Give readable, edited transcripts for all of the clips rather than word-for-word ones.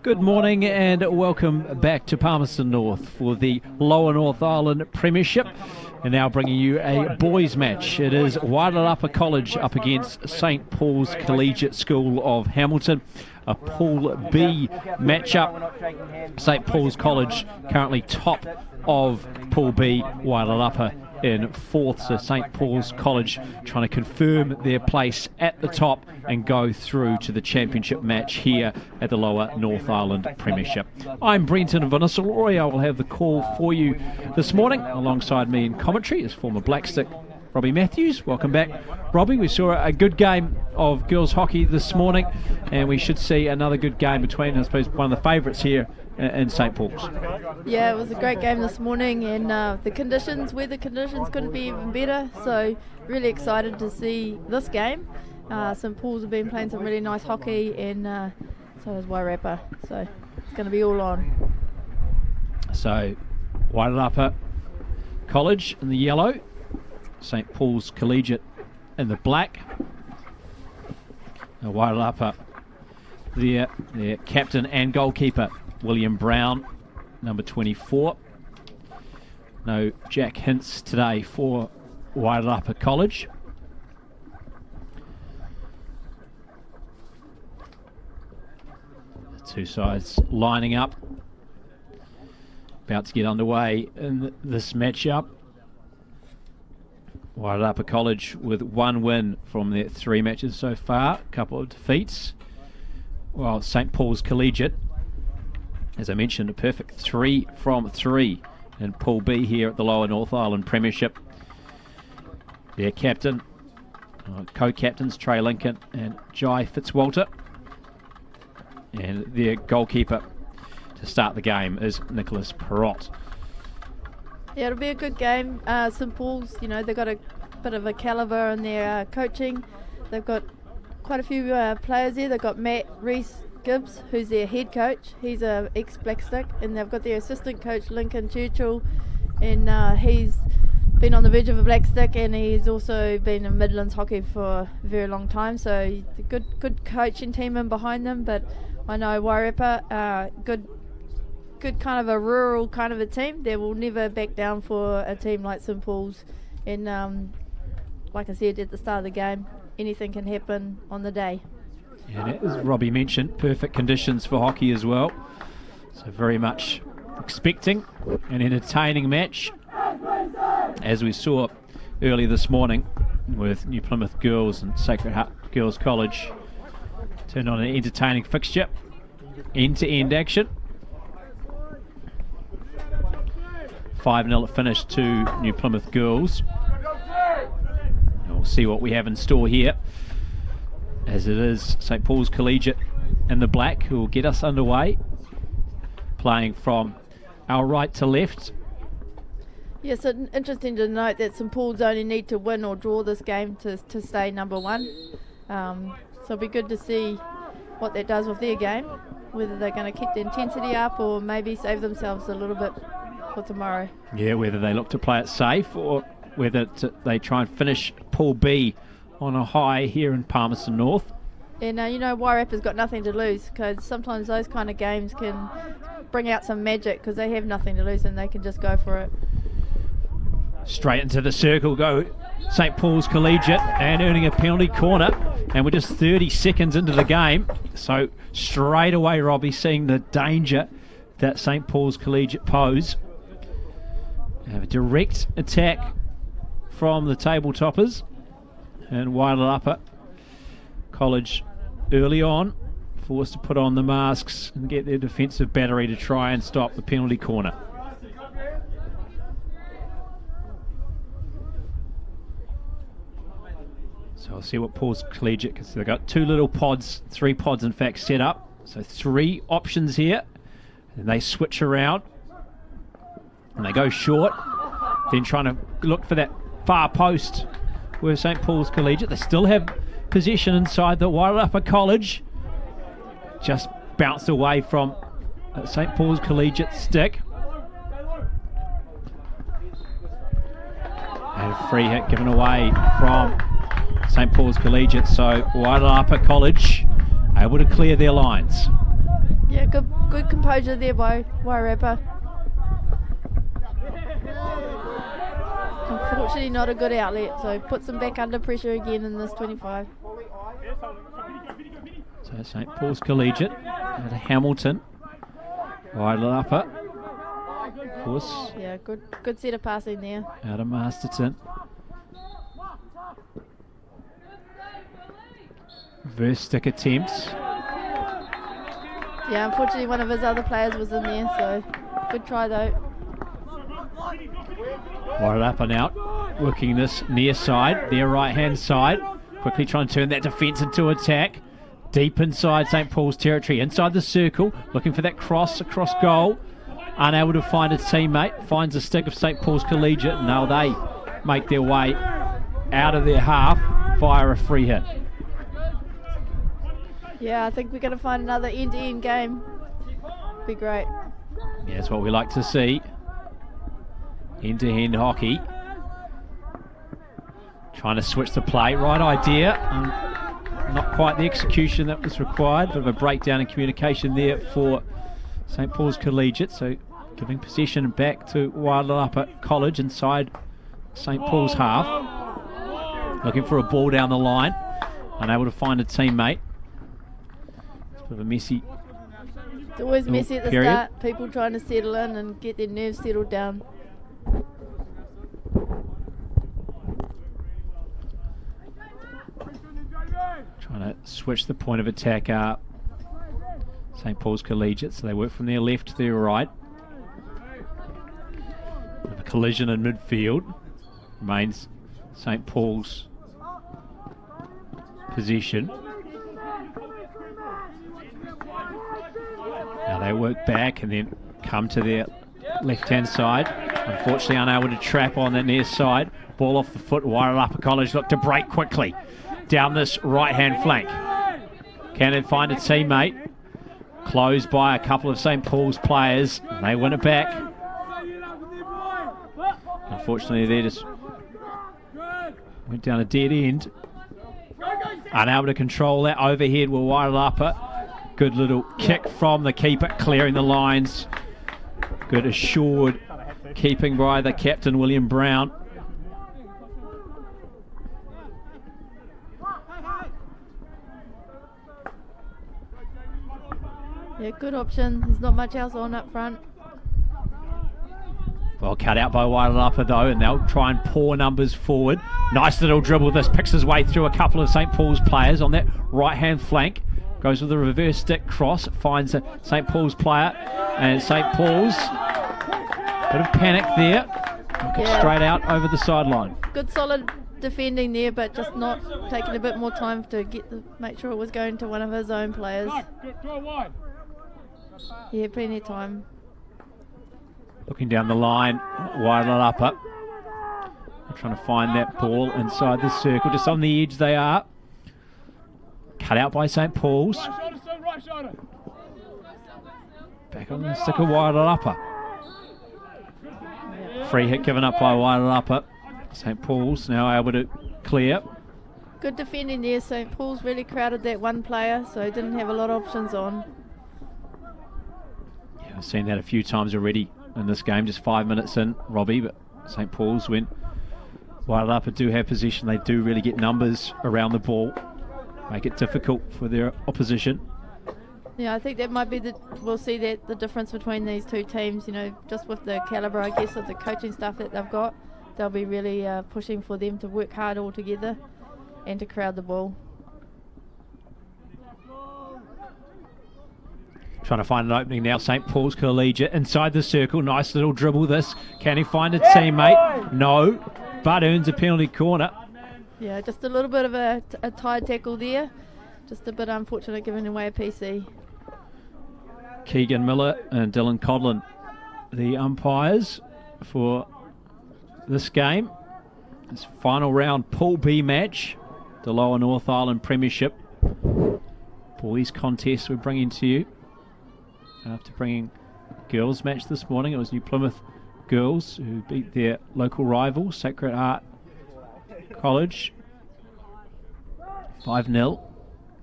Good morning and welcome back to Palmerston North for the Lower North Island Premiership. And now bringing you a boys match. It is Wairarapa College up against St Paul's Collegiate School of Hamilton. A Pool B matchup. St Paul's College currently top of Pool B, Wairarapa in fourth. So St Paul's College trying to confirm their place at the top and go through to the championship match here at the Lower North Island Premiership. I'm Brenton Vanessa-Roy. I will have the call for you this morning. Alongside me in commentary is former Blackstick Robbie Matthews. Welcome back, Robbie. We saw a good game of girls hockey this morning, and we should see another good game between, I suppose, one of the favourites here in St Paul's. Yeah, it was a great game this morning, and weather conditions couldn't be even better, so really excited to see this game. St Paul's have been playing some really nice hockey, and so has Wairarapa, so it's going to be all on. So Wairarapa College in the yellow, St Paul's Collegiate in the black. Now Wairarapa, their captain and goalkeeper, William Brown, number 24. No Jack Hintz today for Wairarapa College. The two sides lining up, about to get underway in this matchup. Wairarapa College with one win from their three matches so far, a couple of defeats. While St Paul's Collegiate, as I mentioned, a perfect 3 from 3 in Pool B here at the Lower North Island Premiership. Their captain, co-captains Trey Lincoln and Jai Fitzwalter. And their goalkeeper to start the game is Nicholas Perrott. Yeah, it'll be a good game. St Paul's, they've got a bit of a calibre in their coaching. They've got quite a few players there. They've got Matt Reese-Gibbs, who's their head coach. He's a ex-Blackstick, and they've got their assistant coach, Lincoln Churchill, and he's been on the verge of a Blackstick, and he's also been in Midlands hockey for a very long time. So good coaching team in behind them. But I know Wairarapa, good kind of a rural kind of a team. They will never back down for a team like St Paul's. And like I said at the start of the game, anything can happen on the day. And as Robbie mentioned, perfect conditions for hockey as well. So very much expecting an entertaining match, as we saw earlier this morning with New Plymouth Girls and Sacred Heart Girls College. Turned on an entertaining fixture, end-to-end action. 5-0 finish to New Plymouth Girls. And we'll see what we have in store here, as it is St Paul's Collegiate in the black who will get us underway, playing from our right to left. Yes, yeah, so interesting to note that St Paul's only need to win or draw this game to stay number one. So it'll be good to see what that does with their game, whether they're going to keep the intensity up or maybe save themselves a little bit for tomorrow. Yeah, whether they look to play it safe or whether they try and finish Pool B on a high here in Palmerston North. And Wairarapa's got nothing to lose, because sometimes those kind of games can bring out some magic because they have nothing to lose and they can just go for it. Straight into the circle go St Paul's Collegiate, and earning a penalty corner, and we're just 30 seconds into the game. So straight away, Robbie, seeing the danger that St Paul's Collegiate pose. Have a direct attack from the table toppers, and Wairarapa College early on forced to put on the masks and get their defensive battery to try and stop the penalty corner. So I'll see what Paul's Collegiate, because they've got three pods in fact set up. So 3 options here, and they switch around and they go short, then trying to look for that far post where St Paul's Collegiate, they still have possession inside the Wairarapa College, just bounced away from St Paul's Collegiate stick. And a free hit given away from St Paul's Collegiate, so Wairarapa College able to clear their lines. Yeah, good composure there by Wairarapa. Unfortunately not a good outlet, so puts them back under pressure again in this 25. So St Paul's Collegiate at Hamilton. Wairarapa. Of course. Yeah, good set of passing there. Out of Masterton. Reverse stick attempts. Yeah, unfortunately one of his other players was in there, so good try though. Wairarapa now working this near side, their right hand side. Quickly trying to turn that defence into attack. Deep inside St Paul's territory, inside the circle, looking for that cross across goal. Unable to find a teammate, finds a stick of St Paul's Collegiate. Now they make their way out of their half via a free hit. Yeah, I think we're going to find another end-to-end game. Be great. Yeah, that's what we like to see. End-to-end hockey. Trying to switch the play. Right idea. Not quite the execution that was required. Bit of a breakdown in communication there for St Paul's Collegiate. So giving possession back to Wairarapa College inside St Paul's half. Looking for a ball down the line. Unable to find a teammate. It's a bit of a messy. It's always messy at the period. start. People trying to settle in and get their nerves settled down. Trying to switch the point of attack up. St Paul's Collegiate, so they work from their left to their right. Bit of a collision in midfield. Remains St Paul's possession. Now they work back and then come to their left-hand side. Unfortunately unable to trap on that near side. Ball off the foot. Wairarapa College look to break quickly down this right-hand flank. Can it find a teammate? Closed by a couple of St Paul's players. They win it back. Unfortunately, they just went down a dead end. Unable to control that overhead with Wairarapa. Good little kick from the keeper, clearing the lines. Good assured keeping by the captain, William Brown. Yeah, good option. There's not much else on up front. Well cut out by Wairarapa though, and they'll try and pour numbers forward. Nice little dribble. This picks his way through a couple of St Paul's players on that right-hand flank. Goes with a reverse stick cross, finds a St Paul's player, and St Paul's, bit of panic there. Straight out over the sideline. Good solid defending there, but just not taking a bit more time to make sure it was going to one of his own players. Yeah, plenty of time. Looking down the line, Wairarapa. Trying to find that ball inside the circle, just on the edge they are. Cut out by St Paul's. Back on the stick of Wairarapa. Free hit given up by Wairarapa. St Paul's now able to clear. Good defending there. St Paul's really crowded that one player, so he didn't have a lot of options on. Yeah, we've seen that a few times already in this game, just 5 minutes in, Robbie, but St Paul's, when Wairarapa do have possession, they do really get numbers around the ball. Make it difficult for their opposition. Yeah, I think that might be we'll see that the difference between these two teams, you know, just with the calibre, I guess, of the coaching staff that they've got. They'll be really pushing for them to work hard all together and to crowd the ball. Trying to find an opening now, St Paul's Collegiate inside the circle. Nice little dribble this. Can he find a teammate? No, but earns a penalty corner. Yeah, just a little bit of a tight tackle there. Just a bit unfortunate giving away a PC. Keegan Miller and Dylan Codlin, the umpires for this game. This final round Pool B match, the Lower North Island Premiership boys contest we're bringing to you. After bringing girls match this morning, it was New Plymouth girls who beat their local rival, Sacred Heart College, 5-0.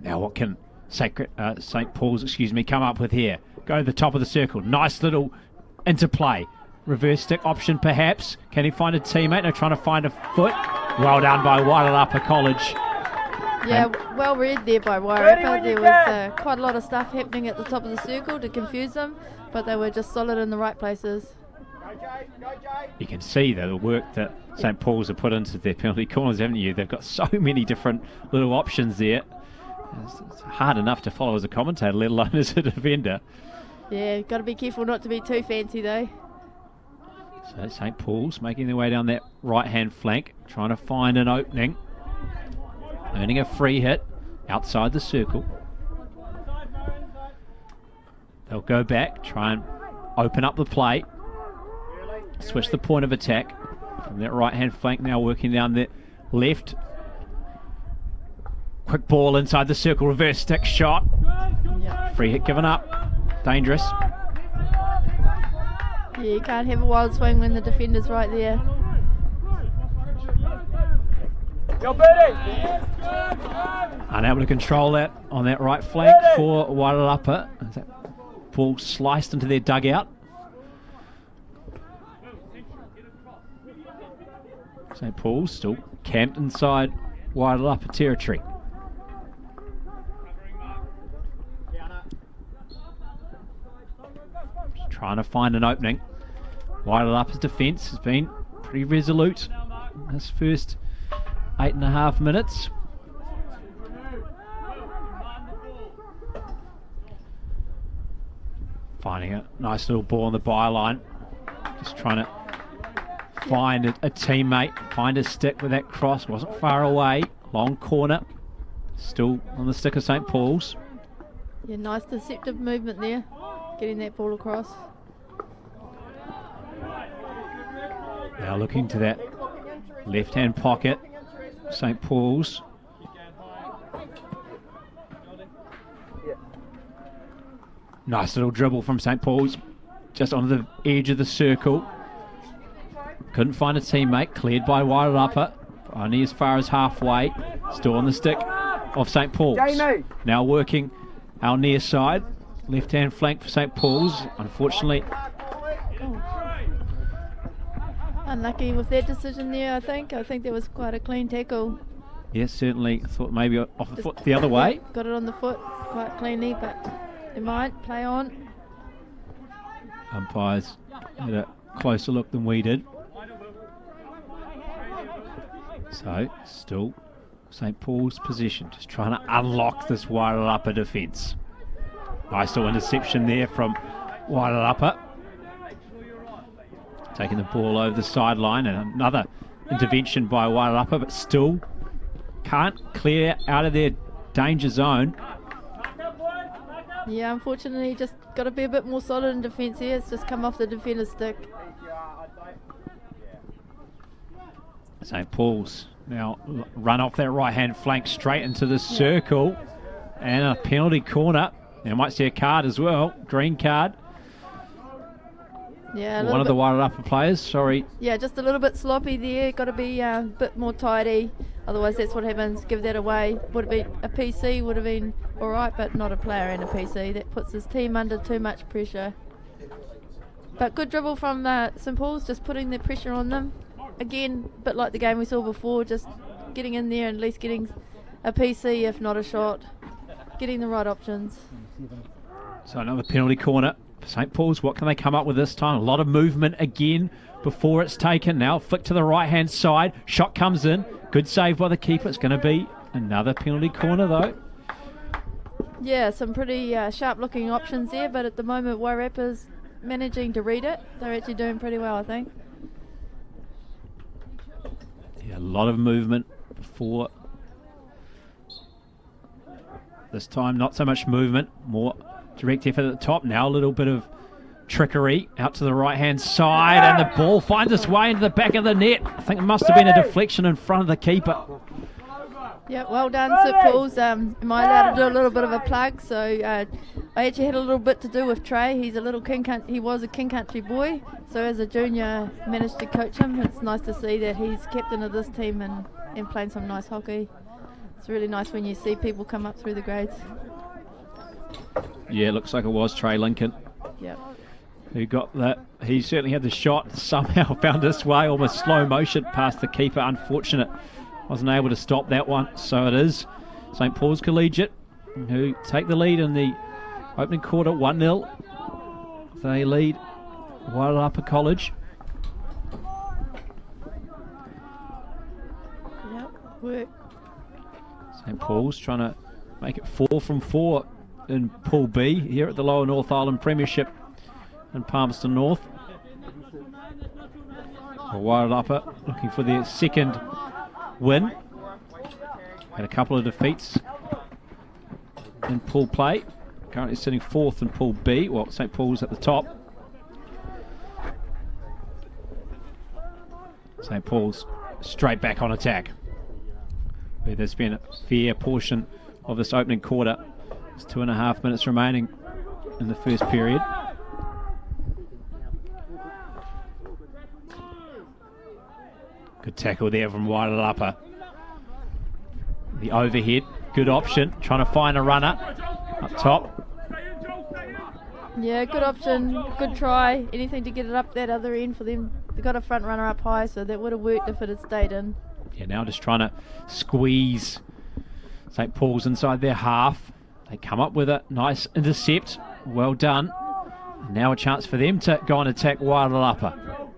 Now what can St. Paul's, excuse me, come up with here. Go to the top of the circle. Nice little interplay. Reverse stick option perhaps. Can he find a teammate? They're trying to find a foot. Well done by Wairarapa College. Yeah, well read there by Wairarapa. There was quite a lot of stuff happening at the top of the circle to confuse them, but they were just solid in the right places. You can see the work that St. Paul's have put into their penalty corners, haven't you? They've got so many different little options there. It's hard enough to follow as a commentator, let alone as a defender. Yeah, got to be careful not to be too fancy though. So St. Paul's making their way down that right-hand flank, trying to find an opening. Earning a free hit outside the circle. They'll go back, try and open up the play. Switch the point of attack from that right-hand flank, now working down the left. Quick ball inside the circle, reverse stick shot. Free hit given up. Dangerous. Yeah, you can't have a wild swing when the defender's right there. Unable to control that on that right flank for Wairarapa. As that ball sliced into their dugout. St. Paul's still camped inside Wairarapa territory. Just trying to find an opening. Wairarapa's defence has been pretty resolute in this first 8.5 minutes. Finding a nice little ball on the byline. Just trying to find a teammate, find a stick with that cross. Wasn't far away. Long corner. Still on the stick of St. Paul's. Yeah, nice deceptive movement there. Getting that ball across. Now looking to that left-hand pocket. St. Paul's. Nice little dribble from St. Paul's. Just on the edge of the circle. Couldn't find a teammate. Cleared by Wairarapa. Only as far as halfway. Still on the stick of St. Paul's. Now working our near side. Left-hand flank for St. Paul's. Unfortunately. Unlucky with that decision there, I think. I think that was quite a clean tackle. Yes, certainly. I thought maybe off the foot the other way. Got it on the foot quite cleanly, but it might play on. Umpires had a closer look than we did. So, still St. Paul's position, just trying to unlock this Wairarapa defence. Nice little interception there from Wairarapa. Taking the ball over the sideline, and another intervention by Wairarapa, but still can't clear out of their danger zone. Yeah, unfortunately, just got to be a bit more solid in defence here. It's just come off the defender's stick. St. Paul's now run off that right-hand flank straight into the circle, and a penalty corner. Now might see a card as well, green card. Yeah, one of the Wairarapa players, sorry. Yeah, just a little bit sloppy there. Got to be a bit more tidy. Otherwise, that's what happens. Give that away. Would have been a PC, would have been all right, but not a player and a PC. That puts his team under too much pressure. But good dribble from St. Paul's, just putting the pressure on them. Again, a bit like the game we saw before, just getting in there and at least getting a PC, if not a shot. Getting the right options. So another penalty corner. St. Paul's, what can they come up with this time? A lot of movement again before it's taken. Now flick to the right-hand side. Shot comes in. Good save by the keeper. It's going to be another penalty corner, though. Yeah, some pretty sharp-looking options there, but at the moment, Wairarapa's managing to read it. They're actually doing pretty well, I think. Yeah, a lot of movement before. This time, not so much movement, more direct effort at the top. Now a little bit of trickery out to the right-hand side, and the ball finds its way into the back of the net. I think it must have been a deflection in front of the keeper. Yeah, well done, St. Paul's. Am I allowed to do a little bit of a plug? So I actually had a little bit to do with Trey. He's a little he was a King Country boy, so as a junior managed to coach him. It's nice to see that he's captain of this team and playing some nice hockey. It's really nice when you see people come up through the grades. Yeah, looks like it was Trey Lincoln. Yep. Who got that. He certainly had the shot, somehow found his way, almost slow motion past the keeper. Unfortunate, wasn't able to stop that one. So it is St. Paul's Collegiate who take the lead in the opening quarter, 1-0. They lead Wairarapa College. Yep, work. St. Paul's trying to make it 4 from 4 in Pool B here at the Lower North Island Premiership in Palmerston North. Wairarapa looking for their second win. Had a couple of defeats in pool play. Currently sitting 4th in Pool B. Well, St. Paul's at the top. St. Paul's straight back on attack. Where there's been a fair portion of this opening quarter. There's 2.5 minutes remaining in the first period. Good tackle there from Wairarapa. The overhead, good option. Trying to find a runner up top. Yeah, good option, good try. Anything to get it up that other end for them. They got a front runner up high, so that would have worked if it had stayed in. Yeah, now just trying to squeeze St. Paul's inside their half. They come up with a nice intercept. Well done. Now a chance for them to go and attack Wairarapa.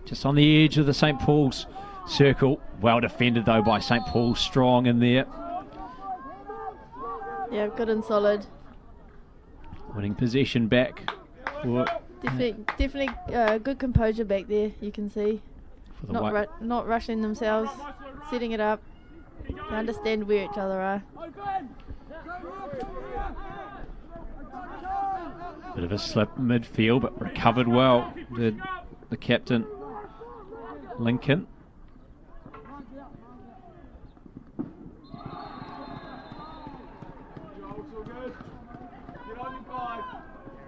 Just on the edge of the St. Paul's circle. Well defended though by St. Paul's, strong in there. Yeah, good and solid. Winning possession back. Definitely good composure back there, you can see. Not rushing themselves, setting it up. They understand where each other are. Bit of a slip midfield, but recovered well, did the captain Lincoln.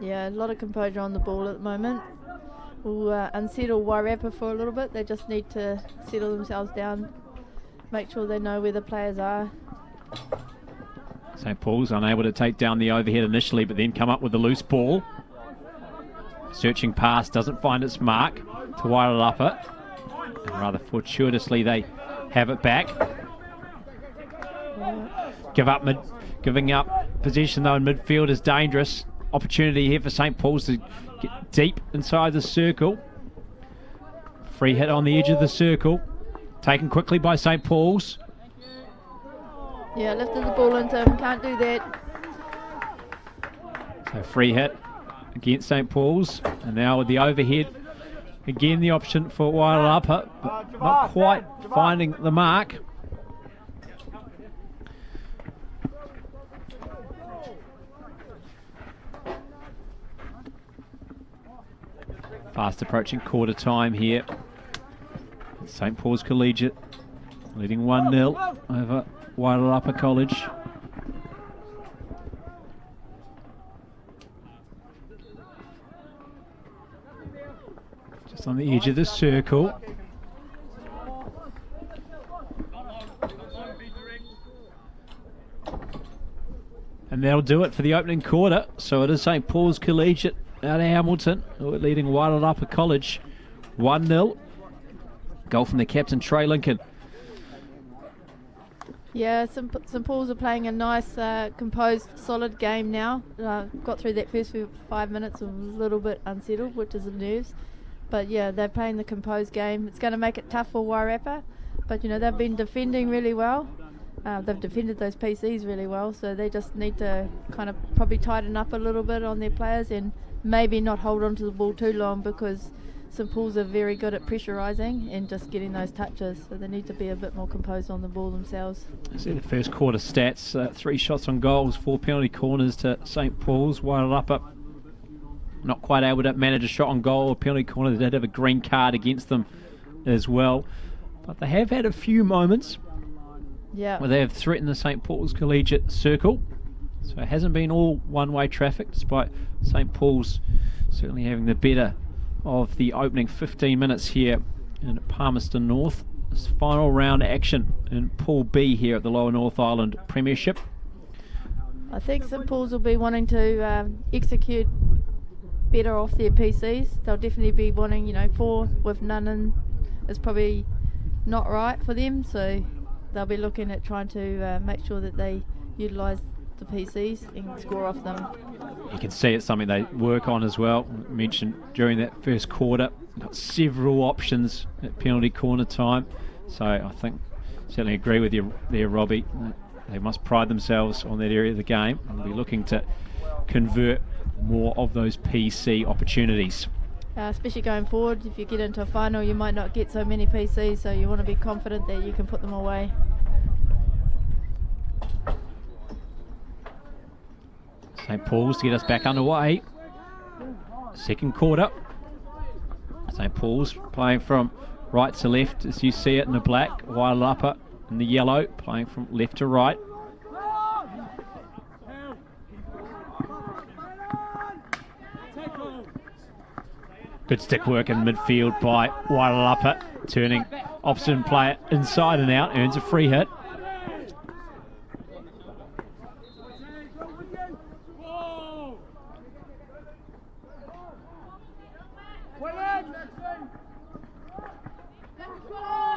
Yeah, a lot of composure on the ball at the moment. We'll unsettle Wairarapa for a little bit. They just need to settle themselves down, make sure they know where the players are. St. Paul's unable to take down the overhead initially, but then come up with a loose ball. Searching pass, doesn't find its mark to Wairarapa. And rather fortuitously they have it back. Giving up possession though in midfield is dangerous. Opportunity here for St. Paul's to get deep inside the circle. Free hit on the edge of the circle. Taken quickly by St. Paul's. Yeah, lifted the ball into him, can't do that. So free hit against St. Paul's. And now with the overhead, again the option for Wairarapa, but not quite finding the mark. Fast approaching quarter time here. St. Paul's Collegiate leading 1-0 over Wairarapa College. Just on the edge of the circle. And that'll do it for the opening quarter. So it is St. Paul's Collegiate out of Hamilton, leading Wairarapa College 1-0. Goal from the captain, Trey Lincoln. Yeah, St. Paul's are playing a nice, composed, solid game now. Got through that first 5 minutes a little bit unsettled, which is the nerves. But yeah, they're playing the composed game. It's going to make it tough for Wairarapa. But you know, they've been defending really well. They've defended those PCs really well, so they just need to kind of probably tighten up a little bit on their players and maybe not hold on to the ball too long, because St. Paul's are very good at pressurising and just getting those touches, so they need to be a bit more composed on the ball themselves. See the first quarter stats, 3 shots on goals, 4 penalty corners to St. Paul's. Wairarapa not quite able to manage a shot on goal or penalty corner. They did have a green card against them as well, but they have had a few moments where they have threatened the St. Paul's Collegiate circle. So it hasn't been all one-way traffic, despite St. Paul's certainly having the better of the opening 15 minutes here in Palmerston North. This final round action in Pool B here at the Lower North Island Premiership. I think St Paul's will be wanting to execute better off their PCs. They'll definitely be wanting, 4 with none in is probably not right for them, so they'll be looking at trying to make sure that they utilise the PCs and score off them. You can see it's something they work on as well. Mentioned during that first quarter, got several options at penalty corner time. So I think, certainly agree with you there, Robbie. They must pride themselves on that area of the game and be looking to convert more of those PC opportunities. Especially going forward, if you get into a final, you might not get so many PCs, so you want to be confident that you can put them away. St Paul's to get us back underway. Second quarter. St Paul's playing from right to left as you see it in the black. Wairarapa in the yellow, playing from left to right. Good stick work in midfield by Wairarapa, turning opposition player inside and out, earns a free hit.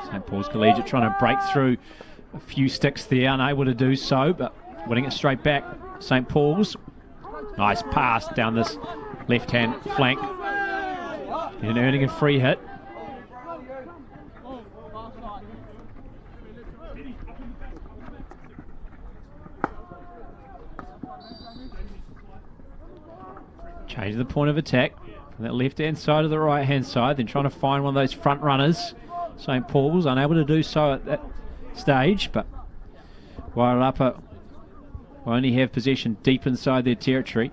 St Paul's Collegiate trying to break through a few sticks there, unable to do so, but winning it straight back. St Paul's, nice pass down this left-hand flank and earning a free hit. Change the point of attack from that left-hand side to the right-hand side, then trying to find one of those front runners. St Paul's unable to do so at that stage, but Wairarapa will only have possession deep inside their territory.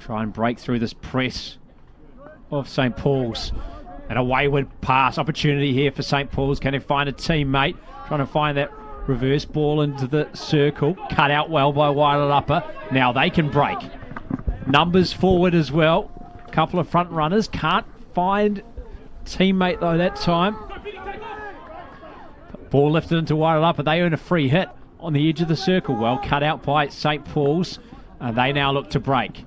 Try and break through this press of St Paul's. And a wayward pass opportunity here for St Paul's. Can they find a teammate? Trying to find that reverse ball into the circle. Cut out well by Wairarapa. Now they can break. Numbers forward as well. A couple of front runners. Can't find teammate though that time. Ball lifted into Wairarapa. They earn a free hit on the edge of the circle. Well cut out by St Paul's. And they now look to break.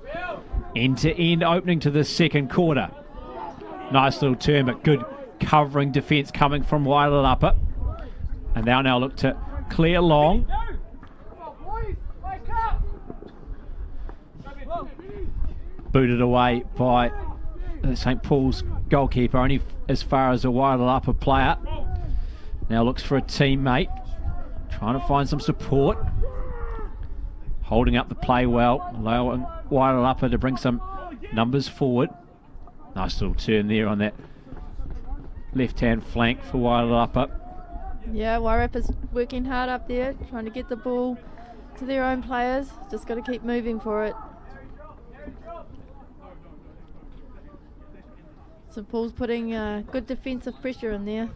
End-to-end opening to the second quarter. Nice little turn, but good covering defence coming from Wairarapa. And they'll now look to clear long. Booted away by St Paul's goalkeeper, only as far as a Wairarapa player. Now looks for a teammate. Trying to find some support. Holding up the play well, allowing Wairarapa to bring some numbers forward. Nice little turn there on that left-hand flank for Wairarapa. Yeah, Wairarapa's working hard up there, trying to get the ball to their own players. Just got to keep moving for it. St Paul's putting good defensive pressure in there.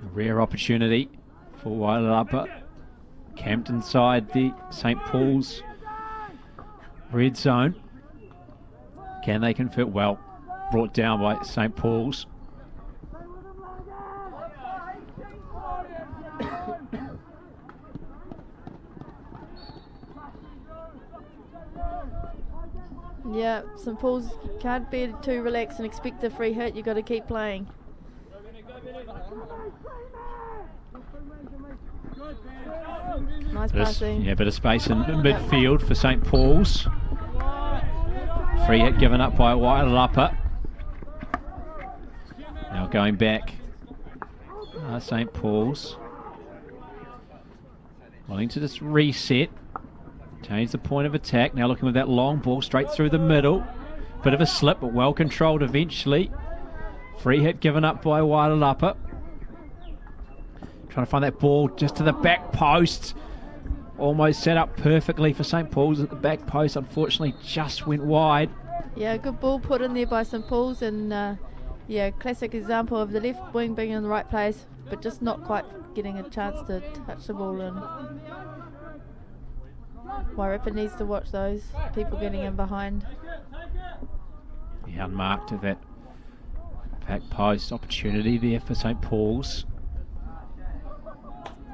A rare opportunity for Wairarapa. Camped inside the St Paul's red zone. Can they convert? Well, brought down by St Paul's. Yeah, St Paul's can't be too relaxed and expect a free hit. You've got to keep playing. Nice passing. Yeah, bit of space in midfield for St Paul's. Free hit given up by Wairarapa. Now going back, St Paul's. Wanting to just reset. Change the point of attack. Now looking with that long ball straight through the middle. Bit of a slip, but well controlled eventually. Free hit given up by Wairarapa. Trying to find that ball just to the back post. Almost set up perfectly for St Paul's at the back post. Unfortunately, just went wide. Yeah, good ball put in there by St Paul's, and yeah, classic example of the left wing being in the right place, but just not quite getting a chance to touch the ball in. Wairarapa needs to watch those people getting in behind. Yeah, unmarked at that back post opportunity there for St Paul's.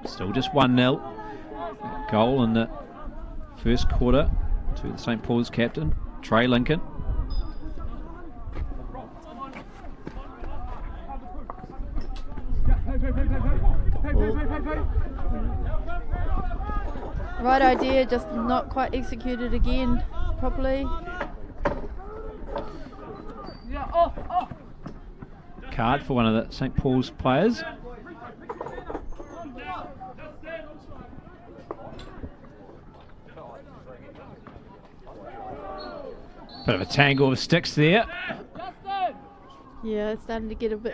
Still just 1-0. Goal in the first quarter to the St. Paul's captain, Trey Lincoln. Right idea, just not quite executed again properly. Card for one of the St. Paul's players. Bit of a tangle of sticks there. Yeah, it's starting to get a bit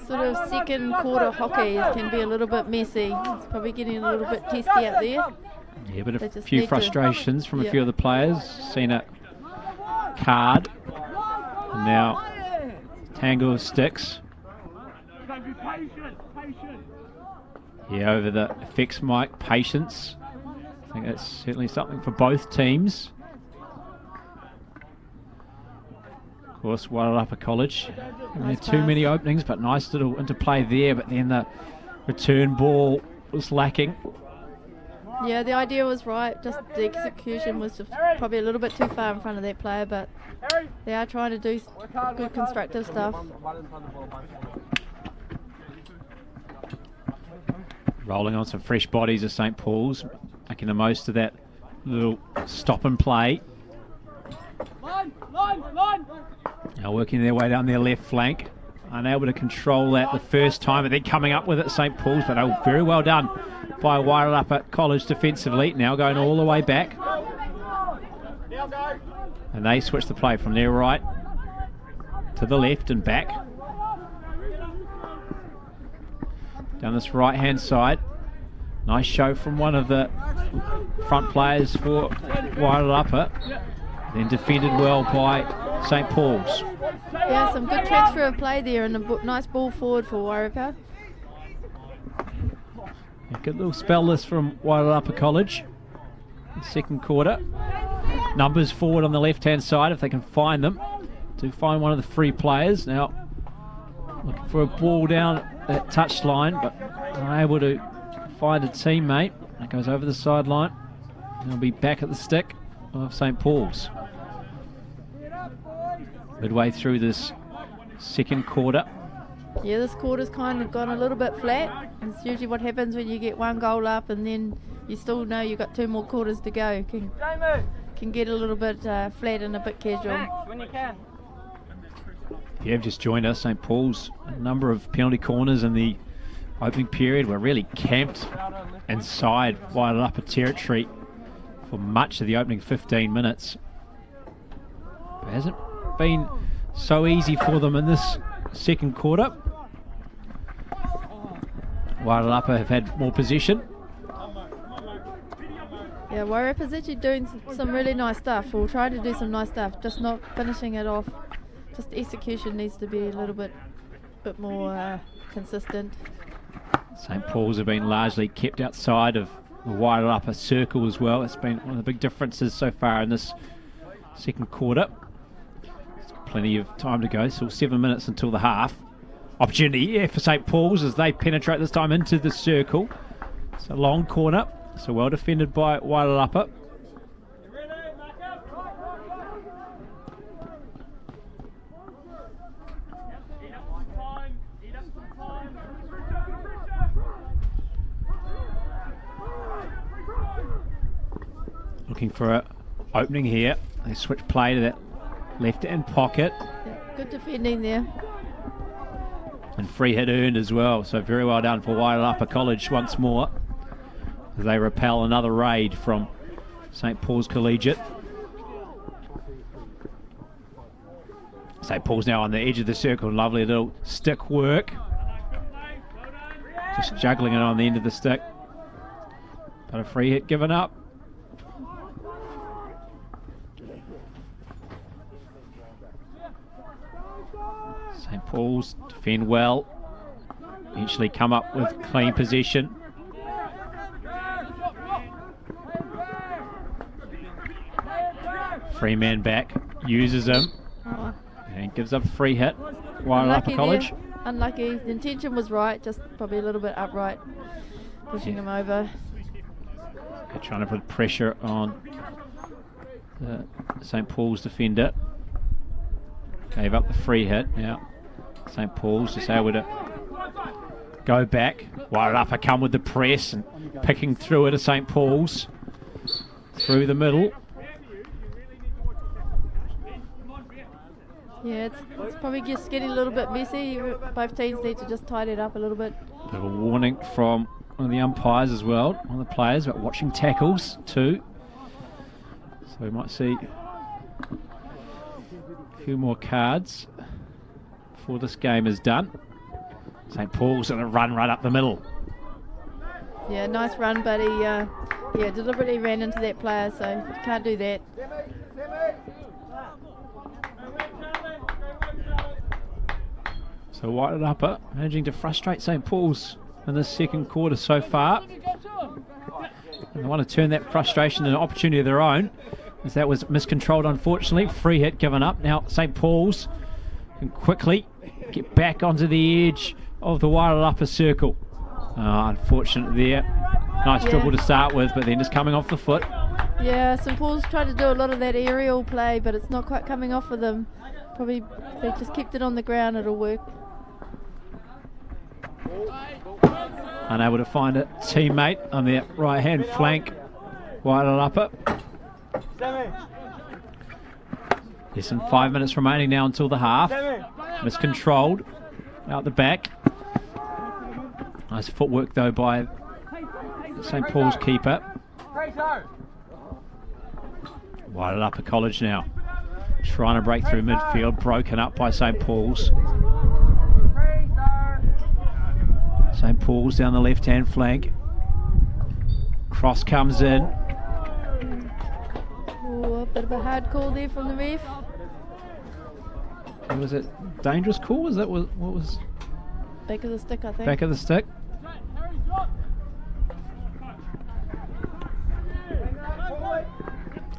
sort of second quarter hockey. It can be a little bit messy. It's probably getting a little bit testy out there. Yeah, but a few frustrations from a few of the players. Seen a card. And now tangle of sticks. Yeah, over the effects mic, patience. I think that's certainly something for both teams. Of course, Wairarapa College. Nice too many openings, but nice little interplay there. But then the return ball was lacking. Yeah, the idea was right. Just the execution was just probably a little bit too far in front of that player. But they are trying to do good constructive stuff. Rolling on some fresh bodies of St. Paul's, making the most of that little stop and play. Now working their way down their left flank. Unable to control that the first time, but then coming up with it, St. Paul's, but very well done by Wairarapa College defensively. Now going all the way back. And they switch the play from their right to the left and back. Down this right-hand side. Nice show from one of the front players for Wairarapa. Then defended well by St. Paul's. Yeah, some good transfer of play there and a nice ball forward for Wairarapa. A good little spell this from Wairarapa College. Second quarter. Numbers forward on the left-hand side if they can find them. To find one of the free players. Now looking for a ball down that touchline, but unable to find a teammate. That goes over the sideline. They'll be back at the stick of St. Paul's. Midway through this second quarter. Yeah, this quarter's kind of gone a little bit flat. It's usually what happens when you get one goal up and then you still know you've got 2 more quarters to go. Can get a little bit flat and a bit casual. When you can. If you have just joined us, St. Paul's, a number of penalty corners in the opening period were really camped inside Wairarapa territory for much of the opening 15 minutes. It hasn't been so easy for them in this second quarter. Wairarapa have had more possession. Yeah, Wairarapa's actually doing some really nice stuff, or trying to do some nice stuff, just not finishing it off. Just execution needs to be a little bit more consistent. St. Paul's have been largely kept outside of the Wairarapa circle as well. It's been one of the big differences so far in this second quarter. There's plenty of time to go, still 7 minutes until the half. Opportunity here for St. Paul's as they penetrate this time into the circle. It's a long corner, so well defended by Wairarapa. Looking for an opening here. They switch play to that left-hand pocket. Yeah, good defending there. And free hit earned as well. So very well done for Wairarapa College once more. As they repel another raid from St. Paul's Collegiate. St. Paul's now on the edge of the circle. Lovely little stick work. Just juggling it on the end of the stick. But a free hit given up. St. Paul's defend well. Eventually come up with clean possession. Free man back, uses him, and gives up a free hit. Wairarapa College. There. Unlucky. The intention was right, just probably a little bit upright. pushing him over. They're trying to put pressure on St Paul's defender. Gave up the free hit. Now St Paul's just able to go back. Wairarapa come with the press and picking through it at St Paul's. Through the middle. Yeah, it's probably just getting a little bit messy. Both teams need to just tidy it up a little bit. Bit of a warning from one of the umpires as well, one of the players, about watching tackles too. So we might see a few more cards before this game is done. St Paul's going to run right up the middle. Yeah, nice run, but he deliberately ran into that player, so you can't do that. So Wairarapa managing to frustrate St Paul's in this second quarter so far. And they want to turn that frustration into an opportunity of their own, as that was miscontrolled unfortunately. Free hit given up. Now St Paul's can quickly get back onto the edge of the Wairarapa circle. Unfortunate there. Nice dribble to start with, but then just coming off the foot. Yeah, St Paul's tried to do a lot of that aerial play, but it's not quite coming off of them. Probably if they just kept it on the ground, it'll work. Unable to find a teammate on their right hand flank. Wairarapa. Less than 5 minutes remaining now until the half. Miscontrolled out the back. Nice footwork though by St Paul's keeper. Wairarapa College now trying to break through midfield, broken up by St Paul's. St Paul's down the left hand flank. Cross comes in. Oh, a bit of a hard call there from the ref. Was it dangerous call? Was that what was? Back of the stick, I think. Back of the stick.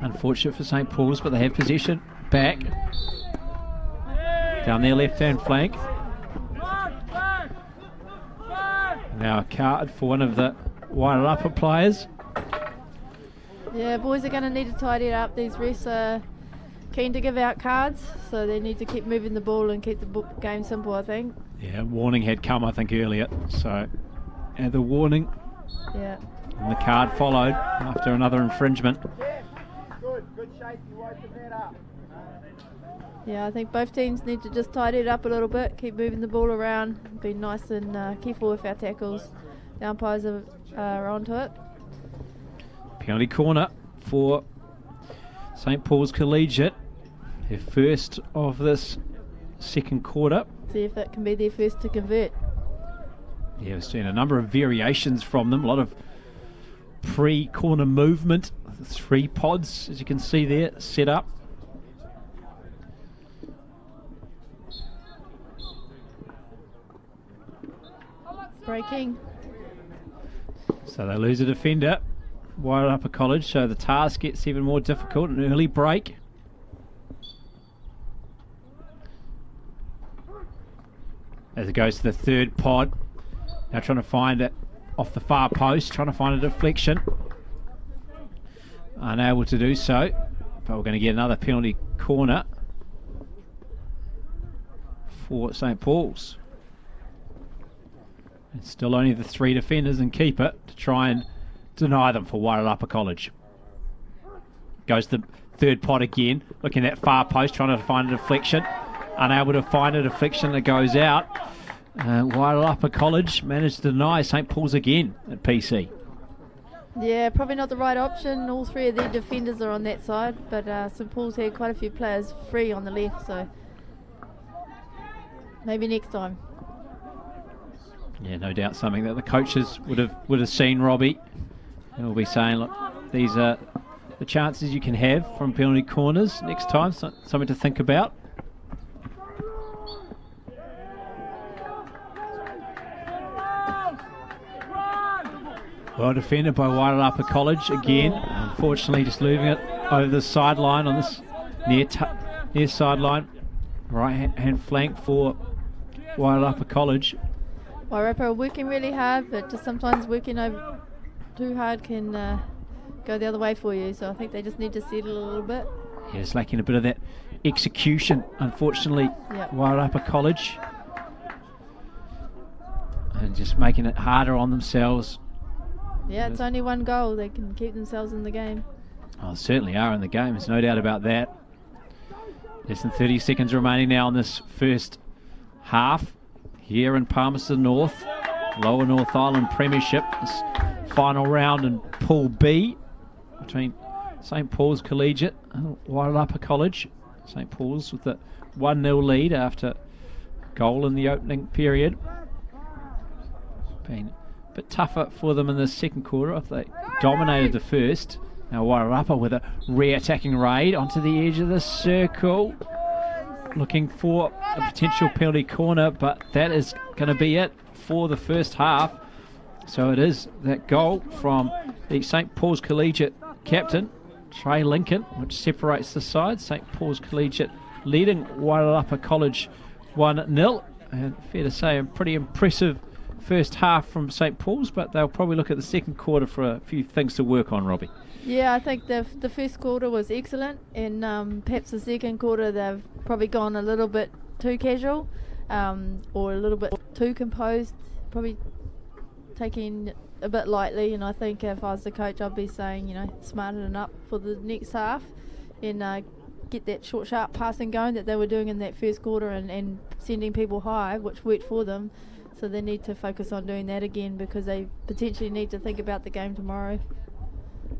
Unfortunate for St Paul's, but they have possession back. Down their left hand flank. Now a card for one of the Wairarapa players. Yeah, boys are going to need to tidy it up. These refs are keen to give out cards, so they need to keep moving the ball and keep the game simple, I think. Yeah, warning had come, I think, earlier. So, and the warning. Yeah. And the card followed after another infringement. Good shape, you woke the head up. Yeah, I think both teams need to just tidy it up a little bit, keep moving the ball around, be nice and careful with our tackles. The umpires are onto it. Penalty corner for St Paul's Collegiate. Their first of this second quarter. See if that can be their first to convert. Yeah, we've seen a number of variations from them. A lot of pre-corner movement. 3 pods, as you can see there, set up. Breaking. So they lose a defender. Wairarapa College, so the task gets even more difficult. An early break. As it goes to the third pod. Now trying to find it off the far post, trying to find a deflection. Unable to do so, but we're going to get another penalty corner for St Paul's. It's still only the 3 defenders and keeper to try and deny them for Wairarapa College. Goes the third pod again, looking at far post, trying to find a deflection. Unable to find a deflection that goes out. Wairarapa College managed to deny St Paul's again at PC. Yeah, probably not the right option. All 3 of their defenders are on that side, but St Paul's had quite a few players free on the left, so maybe next time. Yeah, no doubt something that the coaches would have seen, Robbie. They'll be saying, look, these are the chances you can have from penalty corners next time. Something to think about. Well defended by Wairarapa College again. Unfortunately, just leaving it over the sideline on this near sideline. Right hand flank for Wairarapa College. Wairarapa are working really hard, but just sometimes working over too hard can go the other way for you. So I think they just need to settle a little bit. Yeah, it's lacking a bit of that execution, unfortunately. Yep. Wairarapa College. And just making it harder on themselves. Yeah, it's only one goal. They can keep themselves in the game. Oh, certainly are in the game. There's no doubt about that. Less than 30 seconds remaining now in this first half here in Palmerston North, Lower North Island Premiership. This final round in Pool B between St Paul's Collegiate and Wairarapa College. St Paul's with a 1-0 lead after a goal in the opening period. Been a bit tougher for them in the second quarter if they dominated the first. Now Wairarapa with a re-attacking raid onto the edge of the circle, looking for a potential penalty corner, but that is going to be it for the first half. So it is that goal from the St Paul's Collegiate captain, Trey Lincoln, which separates the sides. St Paul's Collegiate leading Wairarapa College 1-0, and fair to say a pretty impressive first half from St Paul's, but they'll probably look at the second quarter for a few things to work on, Robbie. Yeah, I think the first quarter was excellent, and perhaps the second quarter they've probably gone a little bit too casual, or a little bit too composed, probably taking a bit lightly. And I think if I was the coach, I'd be saying, you know, smarten up for the next half and get that short, sharp passing going that they were doing in that first quarter, and sending people high, which worked for them. So they need to focus on doing that again, because they potentially need to think about the game tomorrow.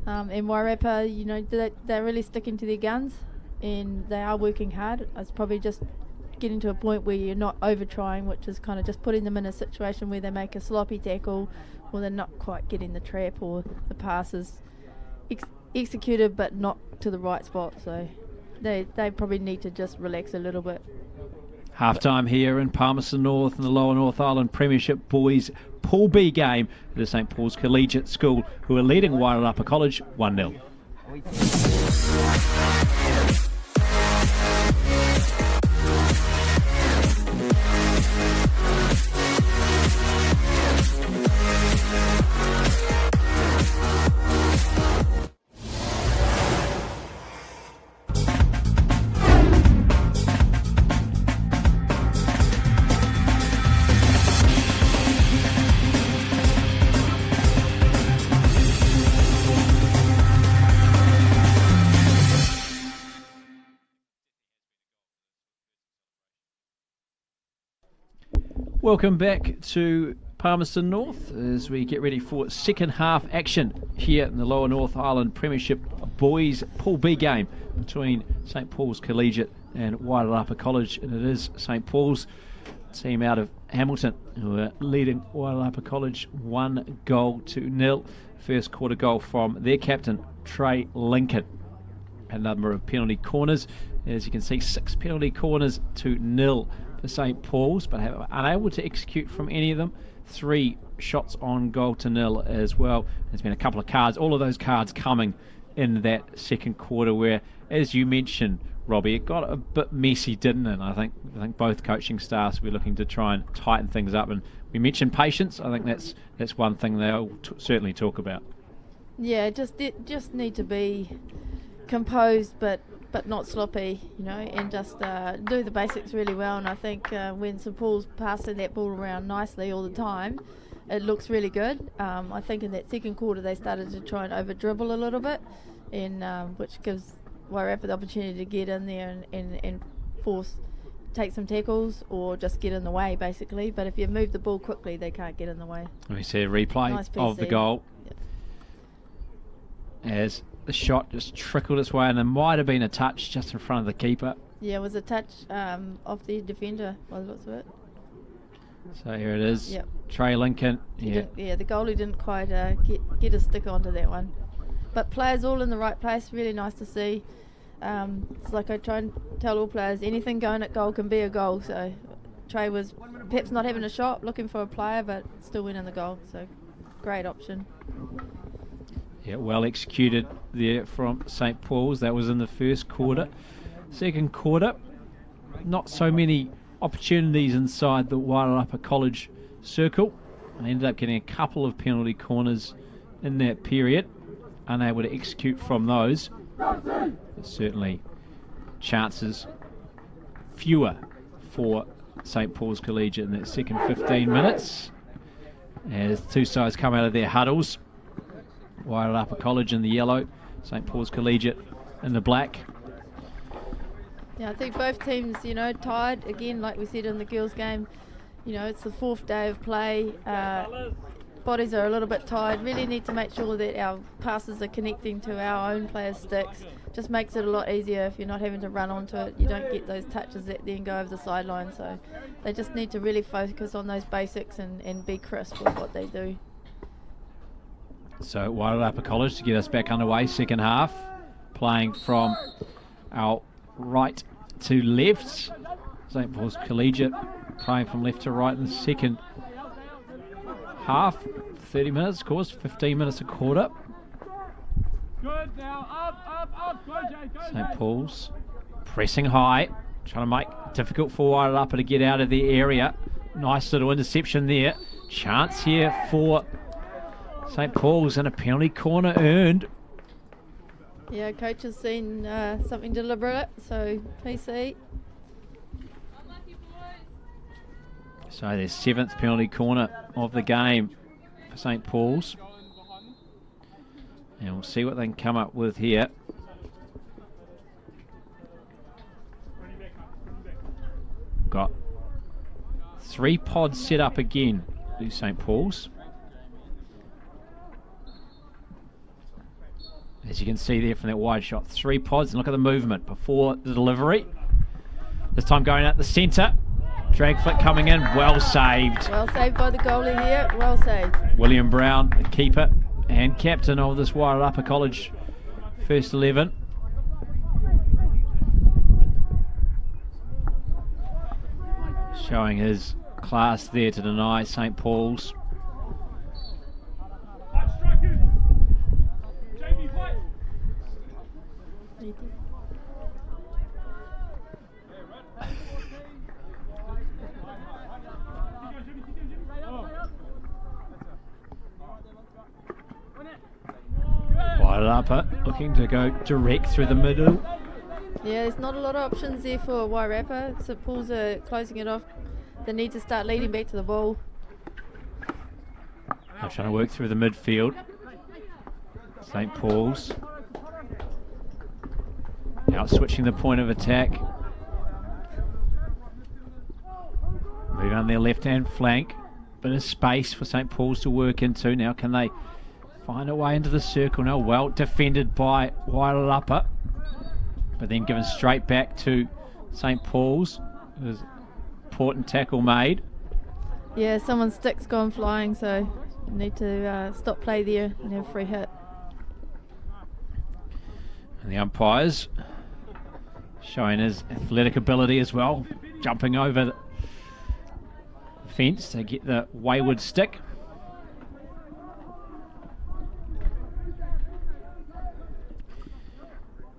And Wairarapa, you know, they're really sticking to their guns, and they are working hard. It's probably just getting to a point where you're not over trying, which is kind of just putting them in a situation where they make a sloppy tackle, or they're not quite getting the trap or the passes executed, but not to the right spot. So they probably need to just relax a little bit. Half-time here in Palmerston North in the Lower North Island Premiership Boys Pool B game. It is St Paul's Collegiate School who are leading Wairarapa College 1-0. Welcome back to Palmerston North as we get ready for second half action here in the Lower North Island Premiership Boys Pool B game between St Paul's Collegiate and Wairarapa College, and it is St Paul's team out of Hamilton who are leading Wairarapa College 1-0. First quarter goal from their captain Trey Lincoln. A number of penalty corners, as you can see, 6 penalty corners to 0 for St Paul's, but unable to execute from any of them. 3 shots on goal to 0 as well. There's been a couple of cards, all of those cards coming in that second quarter, where, as you mentioned, Robbie, it got a bit messy, didn't it? I think both coaching staffs will be looking to try and tighten things up, and we mentioned patience. I think that's one thing they'll certainly talk about. Yeah, just need to be composed, but not sloppy, you know, and just do the basics really well. And I think when St Paul's passing that ball around nicely all the time, it looks really good. I think in that second quarter they started to try and over dribble a little bit, and which gives Wairarapa the opportunity to get in there and take some tackles or just get in the way, basically. But if you move the ball quickly, they can't get in the way. We see a replay of the goal. Yep. As the shot just trickled its way, and there might have been a touch just in front of the keeper. Yeah, it was a touch of the defender, was it? So here it is. Yep. Trey Lincoln. The goalie didn't quite get a stick onto that one. But players all in the right place, really nice to see. It's like I try and tell all players, anything going at goal can be a goal. So Trey was perhaps not having a shot, looking for a player, but still winning the goal. So great option. Yeah, well executed there from St Paul's. That was in the first quarter. Second quarter, not so many opportunities inside the Wairarapa College circle. They ended up getting a couple of penalty corners in that period, unable to execute from those. But certainly chances fewer for St Paul's Collegiate in that second 15 minutes as the two sides come out of their huddles. Wairarapa College in the yellow, St Paul's Collegiate in the black. Yeah, I think both teams, tired again, like we said in the girls' game. It's the fourth day of play. Bodies are a little bit tired. Really need to make sure that our passes are connecting to our own players' sticks. Just makes it a lot easier if you're not having to run onto it. You don't get those touches that then go over the sideline. So they just need to really focus on those basics and be crisp with what they do. So Wairarapa College to get us back underway, second half. Playing from our right to left. St Paul's Collegiate playing from left to right in the second half. 30 minutes, of course, 15 minutes a quarter. Good now, up, go Jay, go St Paul's pressing high, trying to make it difficult for Wairarapa to get out of the area. Nice little interception there. Chance here for St Paul's and a penalty corner earned. Yeah, coach has seen something deliberate, so PC. So their 7th penalty corner of the game for St Paul's. And we'll see what they can come up with here. Got 3 pods set up again to St Paul's. As you can see there from that wide shot, 3 pods, and look at the movement before the delivery. This time going out the centre. Drag flick coming in, well saved. Well saved by the goalie here, well saved. William Brown, the keeper and captain of this Wairarapa College first 11. Showing his class there to deny St Paul's. Wairarapa looking to go direct through the middle. Yeah, there's not a lot of options there for Wairarapa. St Paul's are closing it off. They need to start leading back to the ball. They're trying to work through the midfield. St Paul's now switching the point of attack. Moving on their left-hand flank. Bit of space for St Paul's to work into. Now can they find a way into the circle? Now well defended by Wairarapa, but then given straight back to St Paul's. There's an important tackle made. Yeah, someone's stick's gone flying, so you need to stop play there and have a free hit. And the umpires showing his athletic ability as well, jumping over the fence to get the wayward stick.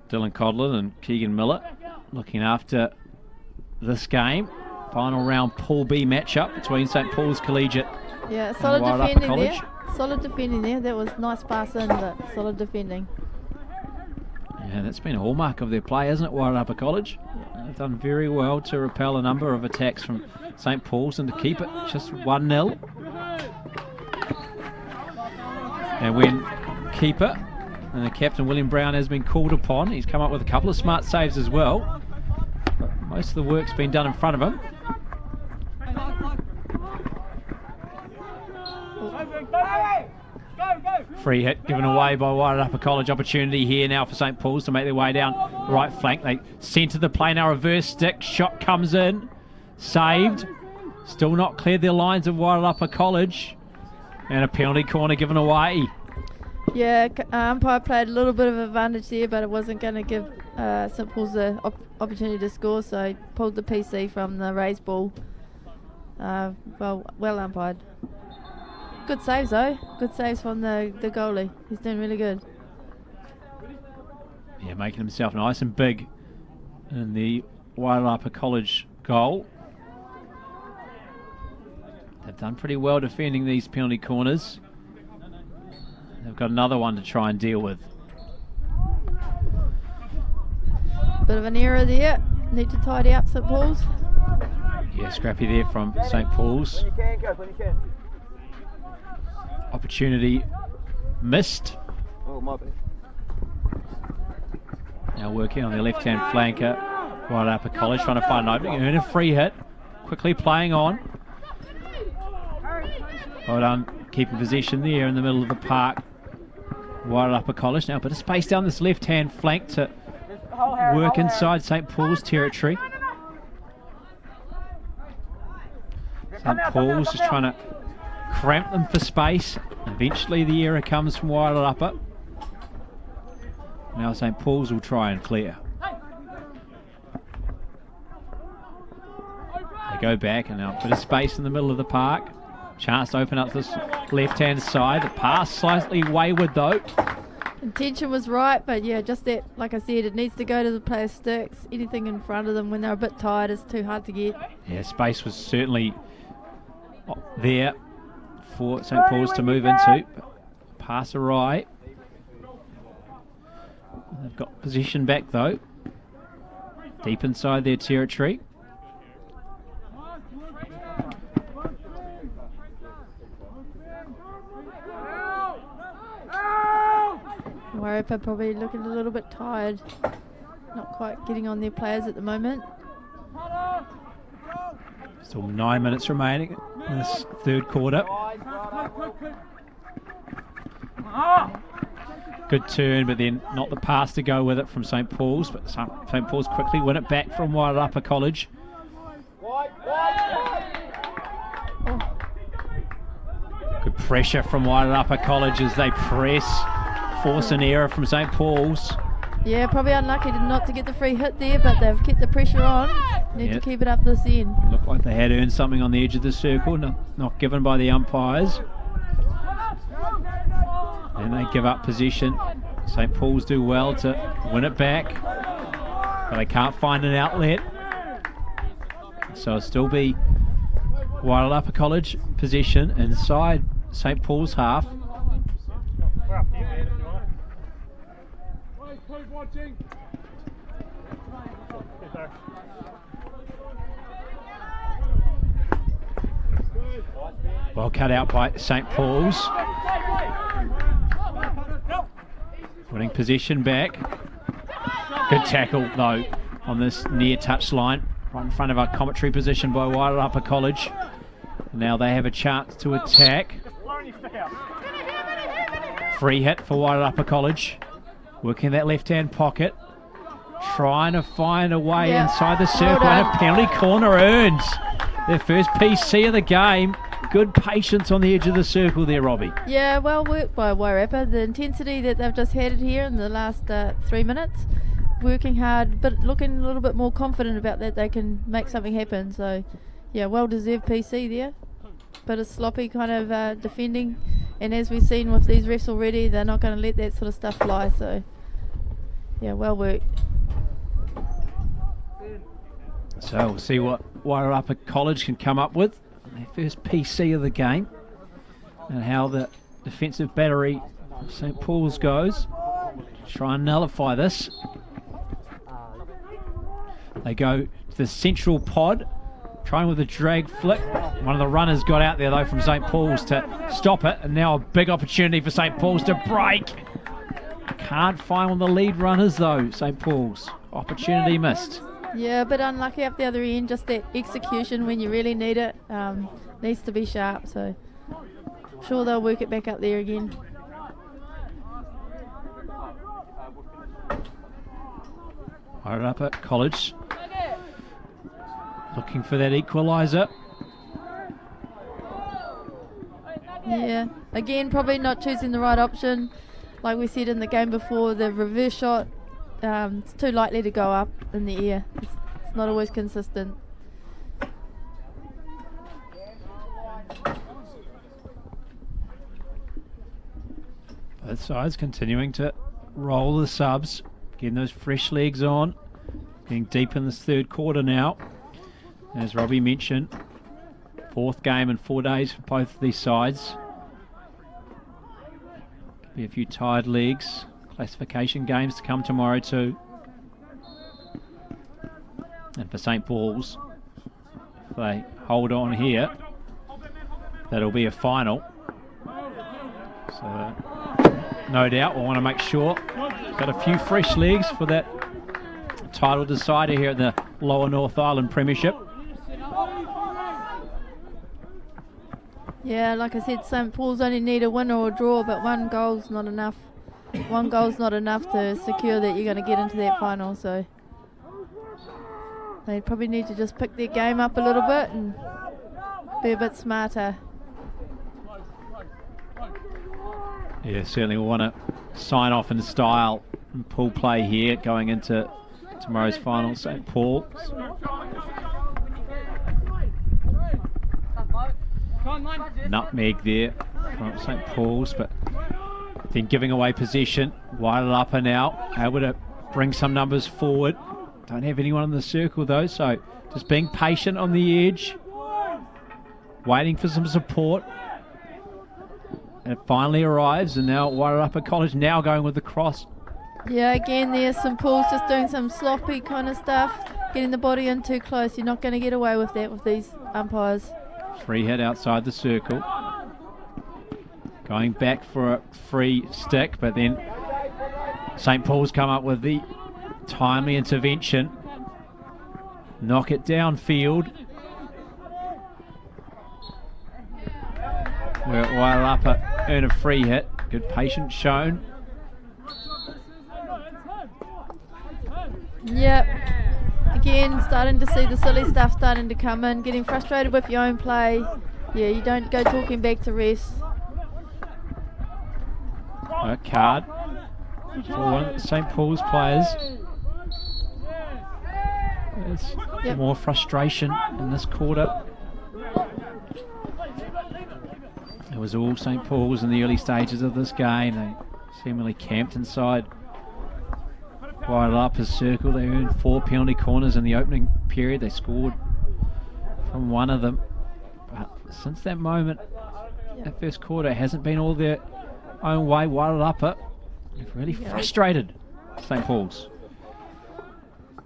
Dylan Codlin and Keegan Miller looking after this game. Final round Pool B matchup between St Paul's Collegiate Yeah, solid and Wairarapa defending College. there. Solid defending there. That was nice pass in, but solid defending. Yeah, that's been a hallmark of their play, hasn't it, Wairarapa College? They've done very well to repel a number of attacks from St Paul's and to keep it just 1-0. And when keeper and the captain William Brown has been called upon, he's come up with a couple of smart saves as well. But most of the work's been done in front of him. Free hit given away by Wairarapa College. Opportunity here now for St Paul's to make their way down the right flank. They centre the play now, reverse stick. Shot comes in. Saved. Still not cleared their lines of Wairarapa College. And a penalty corner given away. Yeah, umpire played a little bit of advantage there, but it wasn't going to give St Paul's the opportunity to score, so he pulled the PC from the raised ball. Well umpired. Good saves though. Good saves from the goalie. He's doing really good. Yeah, making himself nice and big in the Wairarapa College goal. They've done pretty well defending these penalty corners. They've got another one to try and deal with. Bit of an error there. Need to tidy up St Paul's. Yeah, scrappy there from St Paul's. Opportunity missed. Now working on the left-hand flanker. Wairarapa College trying to find an opening. Earn a free hit. Quickly playing on. Well done, keeping possession there in the middle of the park. Wairarapa College now a bit of space down this left-hand flank to work inside St Paul's territory. St Paul's just trying to cramp them for space. Eventually the error comes from Wairarapa. Now St Paul's will try and clear. They go back and now a bit of space in the middle of the park. Chance to open up this left-hand side. The pass slightly wayward though. Intention was right, but yeah, just that, like I said, it needs to go to the players' sticks. Anything in front of them when they're a bit tired is too hard to get. Yeah, space was certainly there for St Paul's to move into. Pass awry. They've got position back though. Deep inside their territory. Wairarapa probably looking a little bit tired. Not quite getting on their players at the moment. Still 9 minutes remaining in this third quarter. Good turn, but then not the pass to go with it from St Paul's. But St Paul's quickly win it back from Wairarapa College. Good pressure from Wairarapa College as they press. Force an error from St Paul's. Yeah, probably unlucky not to get the free hit there, but they've kept the pressure on. Need to keep it up this end. Looked like they had earned something on the edge of the circle, not given by the umpires. And they give up possession. St Paul's do well to win it back, but they can't find an outlet. So it'll still be Wairarapa College possession inside St Paul's half. Well cut out by St Paul's. Winning possession back. Good tackle though on this near touch line, right in front of our commentary position by Wairarapa College. Now they have a chance to attack. Free hit for Wairarapa College. Working that left-hand pocket. Trying to find a way inside the circle, and a penalty corner earned. Their first PC of the game. Good patience on the edge of the circle there, Robbie. Yeah, well worked by Wairarapa. The intensity that they've just had here in the last 3 minutes. Working hard, but looking a little bit more confident about that they can make something happen. So, yeah, well-deserved PC there. Bit of sloppy kind of defending. And as we've seen with these refs already, they're not going to let that sort of stuff fly. So, yeah, well worked. So we'll see what Wairarapa College can come up with. Their first PC of the game. And how the defensive battery of St Paul's goes. Try and nullify this. They go to the central pod. Trying with a drag flick. One of the runners got out there though from St Paul's to stop it, and now a big opportunity for St Paul's to break. Can't find one of the lead runners though, St Paul's. Opportunity missed. Yeah, a bit unlucky up the other end, just that execution when you really need it. Needs to be sharp, so I'm sure they'll work it back up there again. Wairarapa College looking for that equaliser. Yeah, again, probably not choosing the right option. Like we said in the game before, the reverse shot, it's too likely to go up in the air. It's not always consistent. Both sides continuing to roll the subs, getting those fresh legs on, getting deep in this third quarter now. As Robbie mentioned, 4th game in 4 days for both of these sides. Could be a few tired legs. Classification games to come tomorrow too. And for St. Paul's, if they hold on here, that'll be a final. So no doubt we'll want to make sure got a few fresh legs for that title decider here at the Lower North Island Premiership. Yeah, like I said, St. Paul's only need a win or a draw, but 1 goal's not enough. 1 goal's not enough to secure that you're going to get into that final, so they probably need to just pick their game up a little bit and be a bit smarter. Yeah, certainly we'll want to sign off in style and pool play here going into tomorrow's final. St. Paul's. Nutmeg there from St. Paul's, but then giving away possession. Wairarapa now able to bring some numbers forward. Don't have anyone in the circle though, so just being patient on the edge, waiting for some support. And it finally arrives, and now Wairarapa College now going with the cross. Yeah, again there's St. Paul's just doing some sloppy kind of stuff, getting the body in too close. You're not going to get away with that with these umpires. Free hit outside the circle. Going back for a free stick, but then St. Paul's come up with the timely intervention. Knock it downfield. Where Wairarapa earn a free hit. Good patience shown. Yep. Again, starting to see the silly stuff starting to come in, getting frustrated with your own play. Yeah, you don't go talking back to refs. A card for one of St. Paul's players. There's more frustration in this quarter. It was all St. Paul's in the early stages of this game. They seemingly camped inside Wairarapa's circle. They earned 4 penalty corners in the opening period. They scored from one of them. But since that moment, that first quarter, hasn't been all their own way. Wairarapa, they've really frustrated St. Paul's.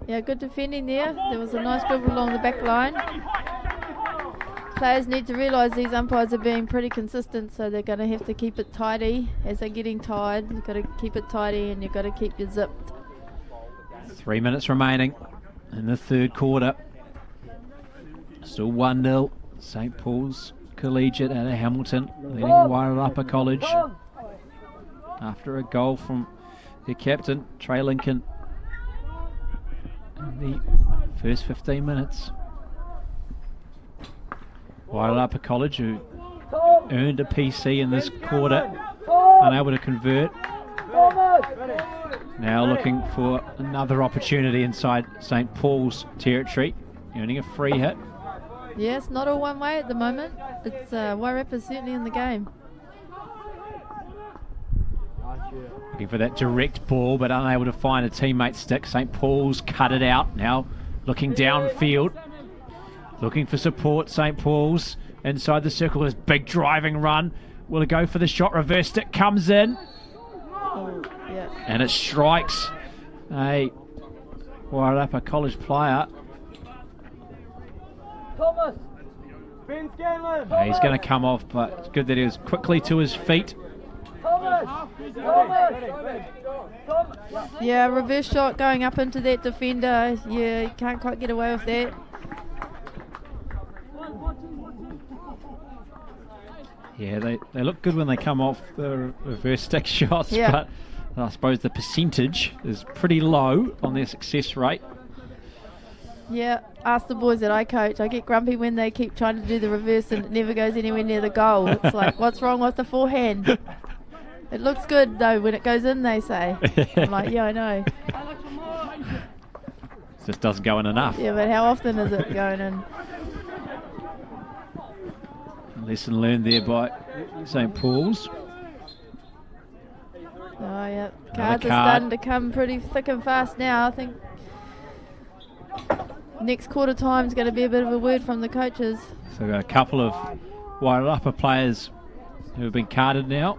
Yeah, good defending there. There was a nice dribble along the back line. Players need to realise these umpires are being pretty consistent, so they're going to have to keep it tidy. As they're getting tired, you've got to keep it tidy and you've got to keep your zip. 3 minutes remaining in the third quarter. Still 1-0. St. Paul's Collegiate out of Hamilton, leading Wairarapa College after a goal from their captain, Trey Lincoln, in the first 15 minutes. Wairarapa College, who earned a PC in this quarter, unable to convert. Now looking for another opportunity inside St. Paul's territory, earning a free hit. Yeah, it's not all one way at the moment. It's Wairarapa certainly in the game. Looking for that direct ball, but unable to find a teammate's stick. St. Paul's cut it out. Now looking downfield. Looking for support, St. Paul's. Inside the circle, this big driving run. Will it go for the shot? Reverse stick comes in. Oh, yeah. And it strikes a Wairarapa College player. Thomas! Ben Scanlon! He's going to come off, but it's good that he was quickly to his feet. Yeah, reverse shot going up into that defender. Yeah, you can't quite get away with that. Yeah, they look good when they come off the reverse stick shots, yeah. But I suppose the percentage is pretty low on their success rate. Yeah, ask the boys that I coach. I get grumpy when they keep trying to do the reverse and it never goes anywhere near the goal. It's like, what's wrong with the forehand? It looks good though when it goes in, they say. I'm like, yeah, I know. It just doesn't go in enough. Yeah, but how often is it going in? Lesson learned there by St. Paul's. Oh yeah, cards are starting to come pretty thick and fast now. I think next quarter time is going to be a bit of a word from the coaches. So we've got a couple of Wairarapa players who have been carded now.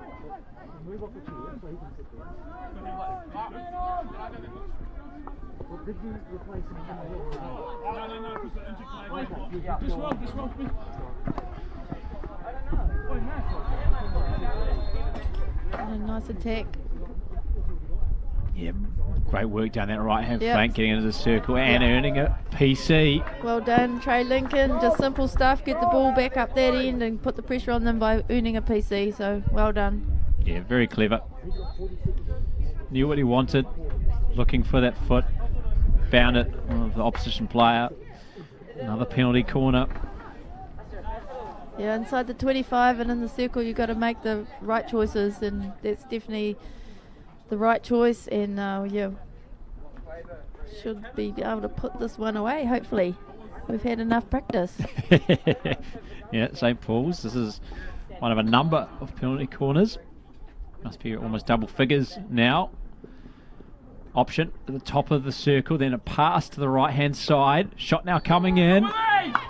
And a nice attack. Yeah, great work down that right-hand Yep. flank, getting into the circle and earning a PC. Well done, Trey Lincoln. Just simple stuff. Get the ball back up that end and put the pressure on them by earning a PC. So well done. Yeah, very clever. Knew what he wanted, looking for that foot. Found it on the opposition player. Another penalty corner. Yeah, inside the 25 and in the circle, you've got to make the right choices, and that's definitely the right choice. And yeah, should be able to put this one away. Hopefully, we've had enough practice. Yeah, St. Paul's. This is one of a number of penalty corners. Must be almost double figures now. Option at the top of the circle, then a pass to the right-hand side. Shot now coming in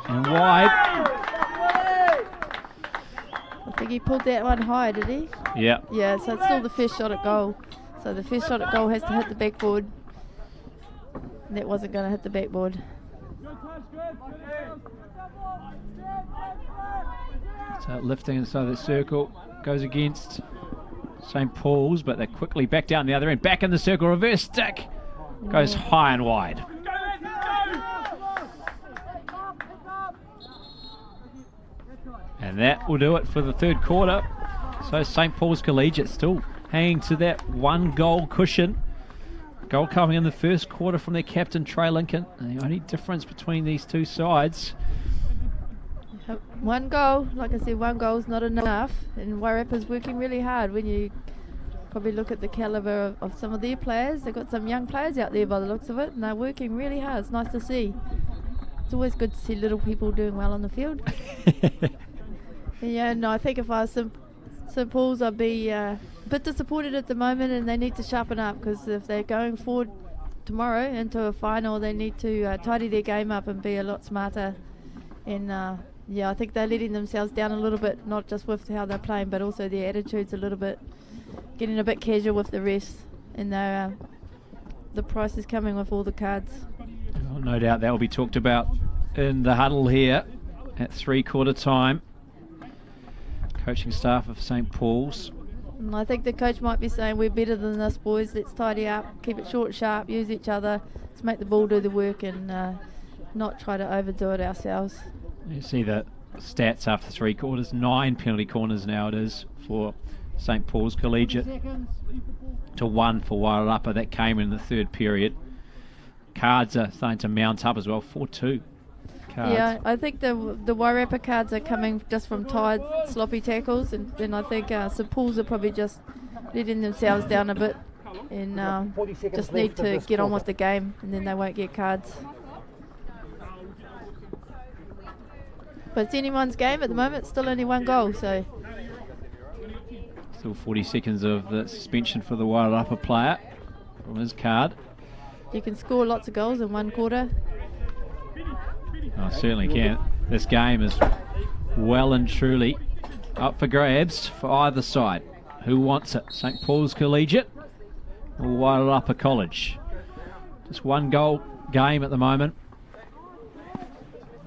and wide. I think he pulled that one high, did he? Yeah. Yeah, so it's still the first shot at goal. So the first shot at goal has to hit the backboard. And that wasn't going to hit the backboard. So lifting inside the circle, goes against St. Paul's, but they're quickly back down the other end. Back in the circle, reverse stick. Goes high and wide. And that will do it for the third quarter. So St. Paul's Collegiate still hanging to that 1-goal cushion. Goal coming in the first quarter from their captain, Trey Lincoln. And the only difference between these two sides. One goal, like I said, one goal is not enough. And Wairarapa's working really hard. When you probably look at the calibre of some of their players, they've got some young players out there by the looks of it, and they're working really hard. It's nice to see. It's always good to see little people doing well on the field. Yeah, no, I think if I was St. Paul's, I'd be a bit disappointed at the moment, and they need to sharpen up, because if they're going forward tomorrow into a final, they need to tidy their game up and be a lot smarter. And yeah, I think they're letting themselves down a little bit, not just with how they're playing, but also their attitudes a little bit, getting a bit casual with the rest. And the price is coming with all the cards. Well, no doubt that will be talked about in the huddle here at 3/4 time. Coaching staff of St. Paul's. And I think the coach might be saying, we're better than this, boys. Let's tidy up, keep it short, sharp, use each other. Let's make the ball do the work and not try to overdo it ourselves. You see the stats after 3 quarters. 9 penalty corners now it is for St. Paul's Collegiate to 1 for Wairarapa. That came in the third period. Cards are starting to mount up as well. 4-2 cards. Yeah, I think the Wairarapa cards are coming just from tired, sloppy tackles, and then I think St. Paul's are probably just letting themselves down a bit and just need to get on with the game, and then they won't get cards. But it's anyone's game at the moment. Still only 1 goal, so Still 40 seconds of the suspension for the Wairarapa player from his card. you can score lots of goals in 1 quarter. I certainly can. This game is well and truly up for grabs for either side. Who wants it? St. Paul's Collegiate or Wairarapa College? Just 1 goal game at the moment.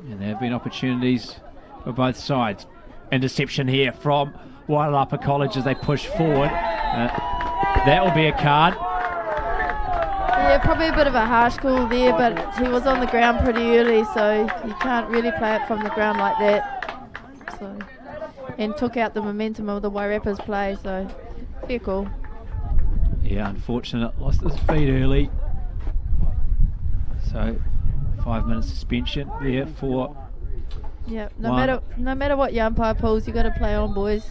And there have been opportunities for both sides. Interception here from Wairarapa College as they push forward. That will be a card. Yeah, probably a bit of a harsh call there, but he was on the ground pretty early, so you can't really play it from the ground like that. So, and took out the momentum of the Wairarapa's play, so fair call. Yeah, unfortunate. Lost his feet early. So 5 minute suspension there for. Yeah, no matter what the umpire pulls, you got to play on, boys.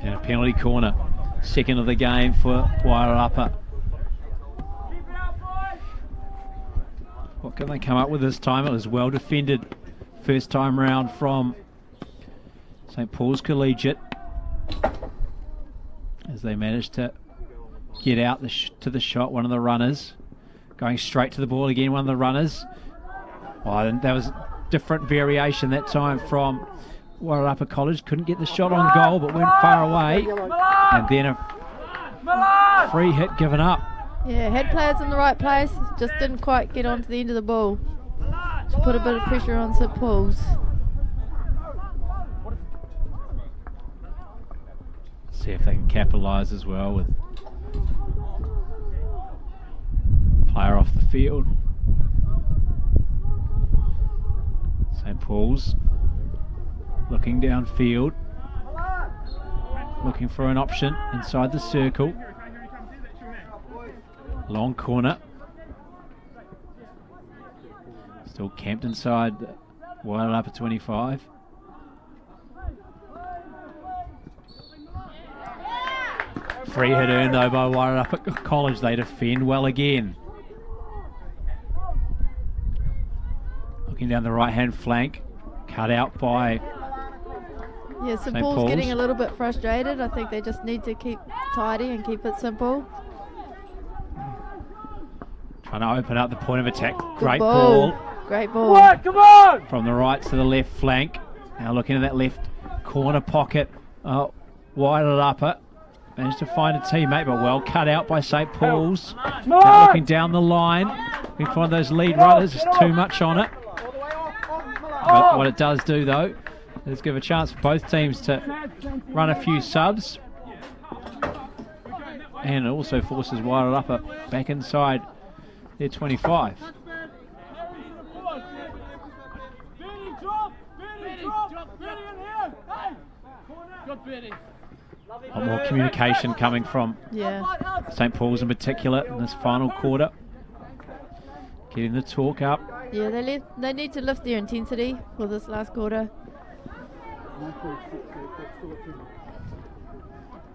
And a penalty corner. Second of the game for Wairarapa. What can they come up with this time? It was well defended first time round from St. Paul's Collegiate as they managed to get out to the shot. One of the runners going straight to the ball again, one of the runners. Oh, that was different variation that time from Wairarapa College. Couldn't get the shot on goal, but went far away. And then a free hit given up. Yeah, had players in the right place, just didn't quite get onto the end of the ball. Just put a bit of pressure on St Paul's. See if they can capitalise as well with player off the field. St Paul's looking downfield, looking for an option inside the circle. Long corner. Still camped inside Wairarapa 25. Free hit earned though by Wairarapa College. They defend well again. Looking down the right hand flank. Cut out by Yeah, St Paul's getting a little bit frustrated. I think they just need to keep tidy and keep it simple. Trying to open up the point of attack. Great ball. ball. Great ball. What? Come on! From the right to the left flank. Now looking at that left corner pocket. Wairarapa managed to find a teammate, but well cut out by St Paul's. Now looking down the line. We find those lead runners. There's too much on it. But what it does do though is give a chance for both teams to run a few subs. And it also forces Wairarapa back inside their 25. A lot more communication coming from St Paul's in particular in this final quarter. Getting the talk up. Yeah, they need to lift their intensity for this last quarter.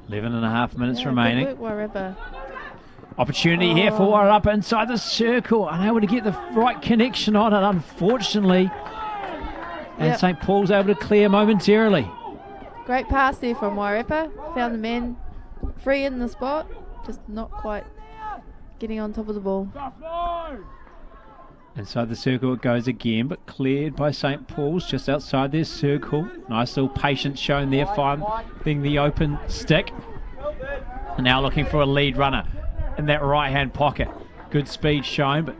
11.5 minutes remaining. Good work, Wairarapa. Opportunity here for Wairarapa inside the circle. Unable to get the right connection on it, unfortunately. And St Paul's able to clear momentarily. Great pass there from Wairarapa. Found the man free in the spot. Just not quite getting on top of the ball. Inside the circle it goes again, but cleared by St Paul's just outside their circle. Nice little patience shown there, finding the open stick. And now looking for a lead runner in that right-hand pocket. Good speed shown, but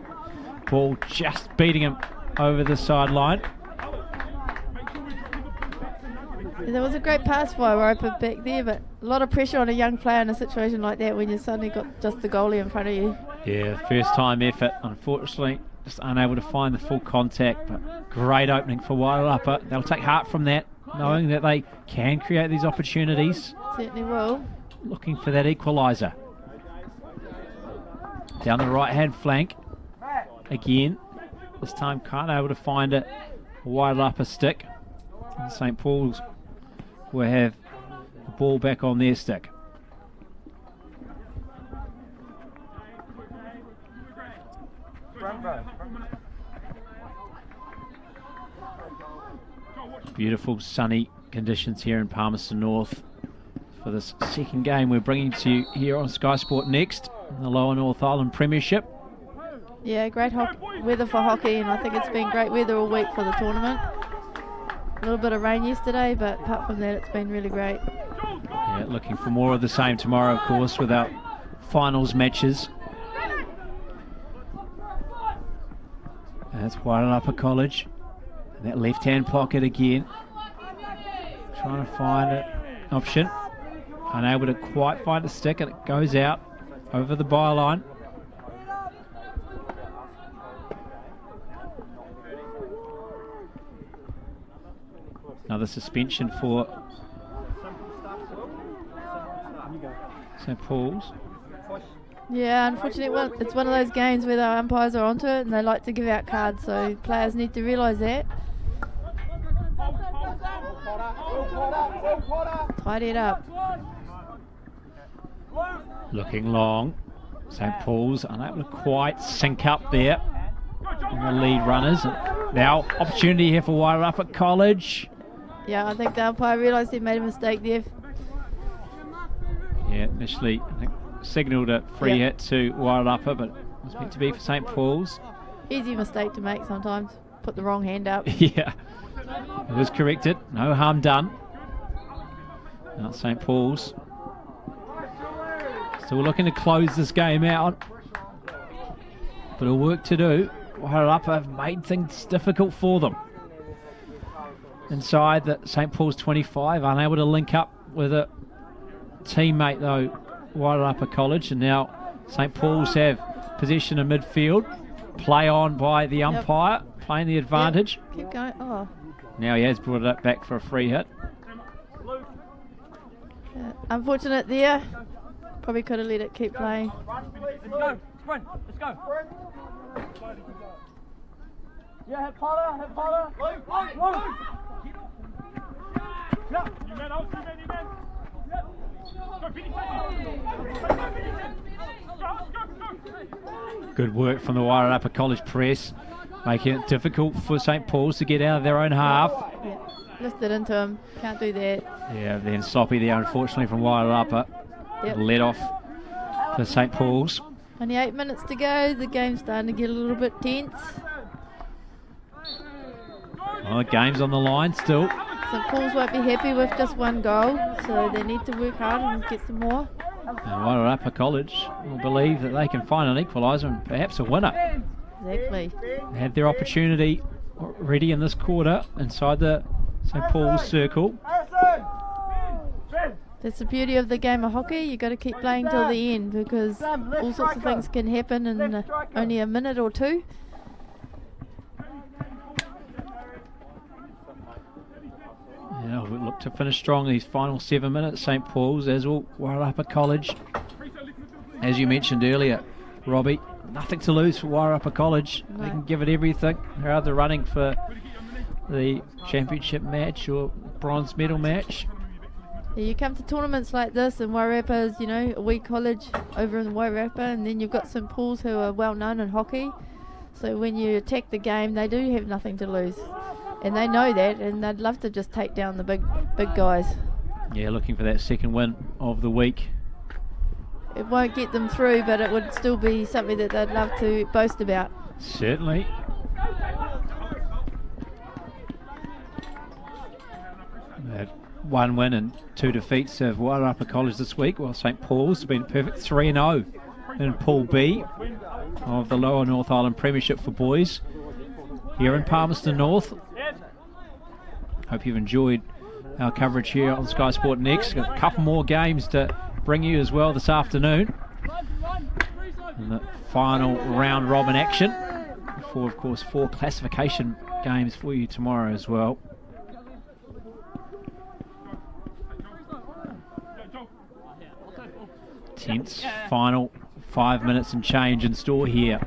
ball just beating him over the sideline. There was a great pass by Wairarapa back there, but a lot of pressure on a young player in a situation like that when you suddenly got just the goalie in front of you. Yeah, first time effort, unfortunately. Just unable to find the full contact, but great opening for Wairarapa. They'll take heart from that, knowing that they can create these opportunities. Certainly will. Looking for that equaliser. Down the right-hand flank. Again, this time can't able to find a Wairarapa stick. And St Paul's will have the ball back on their stick. Beautiful sunny conditions here in Palmerston North for this second game we're bringing to you here on Sky Sport Next in the Lower North Island Premiership. Yeah, great weather for hockey, and I think it's been great weather all week for the tournament. A little bit of rain yesterday, but apart from that it's been really great. Yeah, looking for more of the same tomorrow, of course, with our finals matches. That's Wairarapa College. And that left-hand pocket again. Trying to find an option. Unable to quite find a stick, and it goes out over the byline. Another suspension for St Paul's. Yeah, unfortunately, it's one of those games where the umpires are onto it and they like to give out cards, so players need to realise that. Tidy it up. Looking long. St Paul's unable to quite sync up there on the lead runners. And now opportunity here for Wairarapa College. Yeah, I think the umpire realised he made a mistake there. Yeah, initially I think signalled a free hit to Wairarapa, but It's meant to be for St. Paul's. Easy mistake to make sometimes. Put the wrong hand up. Yeah, it was corrected. No harm done. Now St. Paul's still looking to close this game out. Bit of work to do. Wairarapa have made things difficult for them. Inside the St. Paul's 25, unable to link up with a teammate though, Wairarapa College, and now St. Paul's have possession in midfield. Play on by the umpire, playing the advantage. Yep. Keep going. Oh. Now he has brought it back for a free hit. Unfortunate there. Probably could have let it keep playing. Let's go. Sprint. Let's go. Yeah, hit Potter. Hit Potter. Luke. Yeah. You man out. You man. Yep. Go, finish it. Good work from the Wairarapa College press, making it difficult for St. Paul's to get out of their own half. Yeah. Lifted into him. Can't do that. Yeah, then sloppy there, unfortunately, from Wairarapa. Yep. Let off for St. Paul's. Only 8 minutes to go. The game's starting to get a little bit tense. Oh, the game's on the line still. St. Paul's won't be happy with just one goal, so they need to work hard and get some more. And Wairarapa College will believe that they can find an equaliser and perhaps a winner. Exactly. They had their opportunity already in this quarter inside the St. Paul's circle. That's the beauty of the game of hockey. You've got to keep playing till the end because all sorts of things can happen in only a minute or two. Yeah, we'll look to finish strong these final 7 minutes, St. Paul's, as will Wairarapa College. As you mentioned earlier, Robbie, nothing to lose for Wairarapa College. No. They can give it everything. They're out there running for the championship match or bronze medal match. Yeah, you come to tournaments like this, and Wairarapa is, you know, a wee college over in Wairarapa, and then you've got St. Paul's who are well known in hockey. So when you attack the game, they do have nothing to lose. And they know that, and they'd love to just take down the big guys. Yeah, looking for that second win of the week. It won't get them through, but it would still be something that they'd love to boast about. Certainly. That one win and 2 defeats of Wairarapa College this week, while St. Paul's have been perfect 3-0 in Pool B of the Lower North Island Premiership for boys here in Palmerston North. Hope you've enjoyed our coverage here on Sky Sport Next. Got a couple more games to bring you as well this afternoon. And the final round robin action before, of course, 4 classification games for you tomorrow as well. Tense final 5 minutes and change in store here.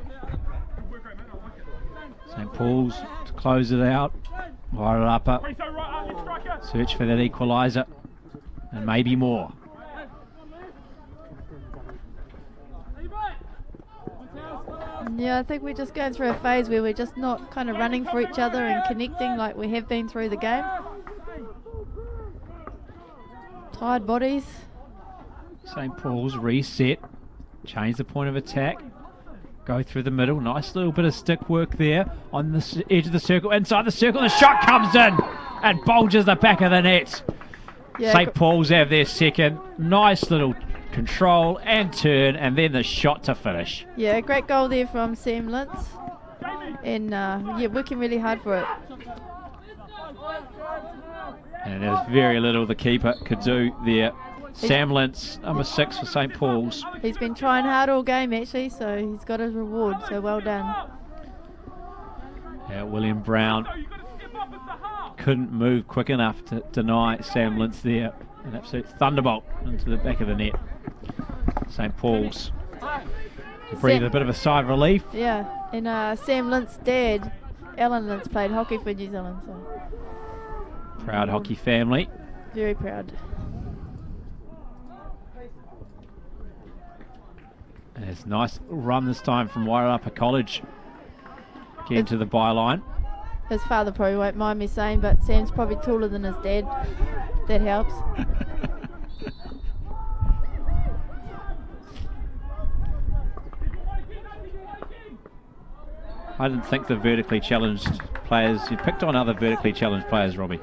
St. Paul's to close it out. Wairarapa search for that equaliser and maybe more. Yeah, I think we're just going through a phase where we're just not kind of running for each other and connecting like we have been through the game. Tired bodies. St. Paul's reset, change the point of attack, go through the middle. Nice little bit of stick work there on the edge of the circle, inside the circle. The shot comes in and bulges the back of the net. Yeah, St. Paul's have their second. Nice little control and turn, and then the shot to finish. Yeah, great goal there from Sam Lintz. And yeah, working really hard for it. And there's very little the keeper could do there. Sam Lintz, number 6 for St. Paul's. He's been trying hard all game actually, so he's got his reward, so well done. Yeah, William Brown couldn't move quick enough to deny Sam Lintz there. An absolute thunderbolt into the back of the net. St. Paul's breathed a bit of a sigh of relief. Yeah, and Sam Lintz's dad, Alan Lintz, played hockey for New Zealand, so Proud hockey family. very proud. And it's a nice run this time from Wairarapa College. Getting to the byline. His father probably won't mind me saying, but Sam's probably taller than his dad. That helps. I didn't think the vertically challenged players, you picked on other vertically challenged players, Robbie.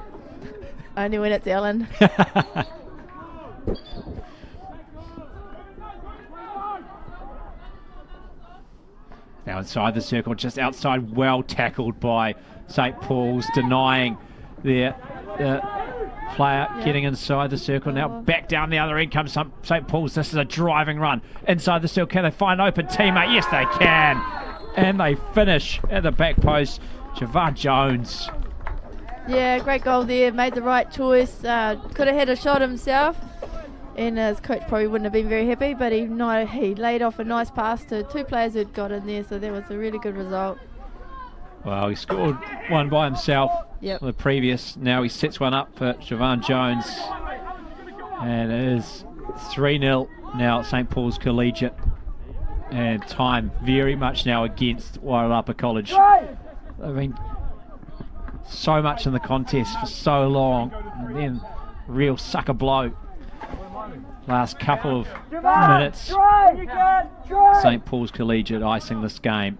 Only when it's Ellen. Now inside the circle, just outside, well tackled by St. Paul's, denying their player getting inside the circle. Now back down the other end comes St. Paul's. This is a driving run inside the circle. Can they find an open teammate? Yes, they can. And they finish at the back post. Javon Jones. Yeah, great goal there. Made the right choice. Could have had a shot himself. And his coach probably wouldn't have been very happy, but he laid off a nice pass to two players who'd got in there, so that was a really good result. Well, he scored one by himself. Yep. The previous. Now he sets one up for Javon Jones. And it is 3-0 now at St. Paul's Collegiate. And time very much now against Wairarapa College. I mean, so much in the contest for so long. And then real sucker blow. Last couple of minutes. St. Paul's Collegiate icing this game.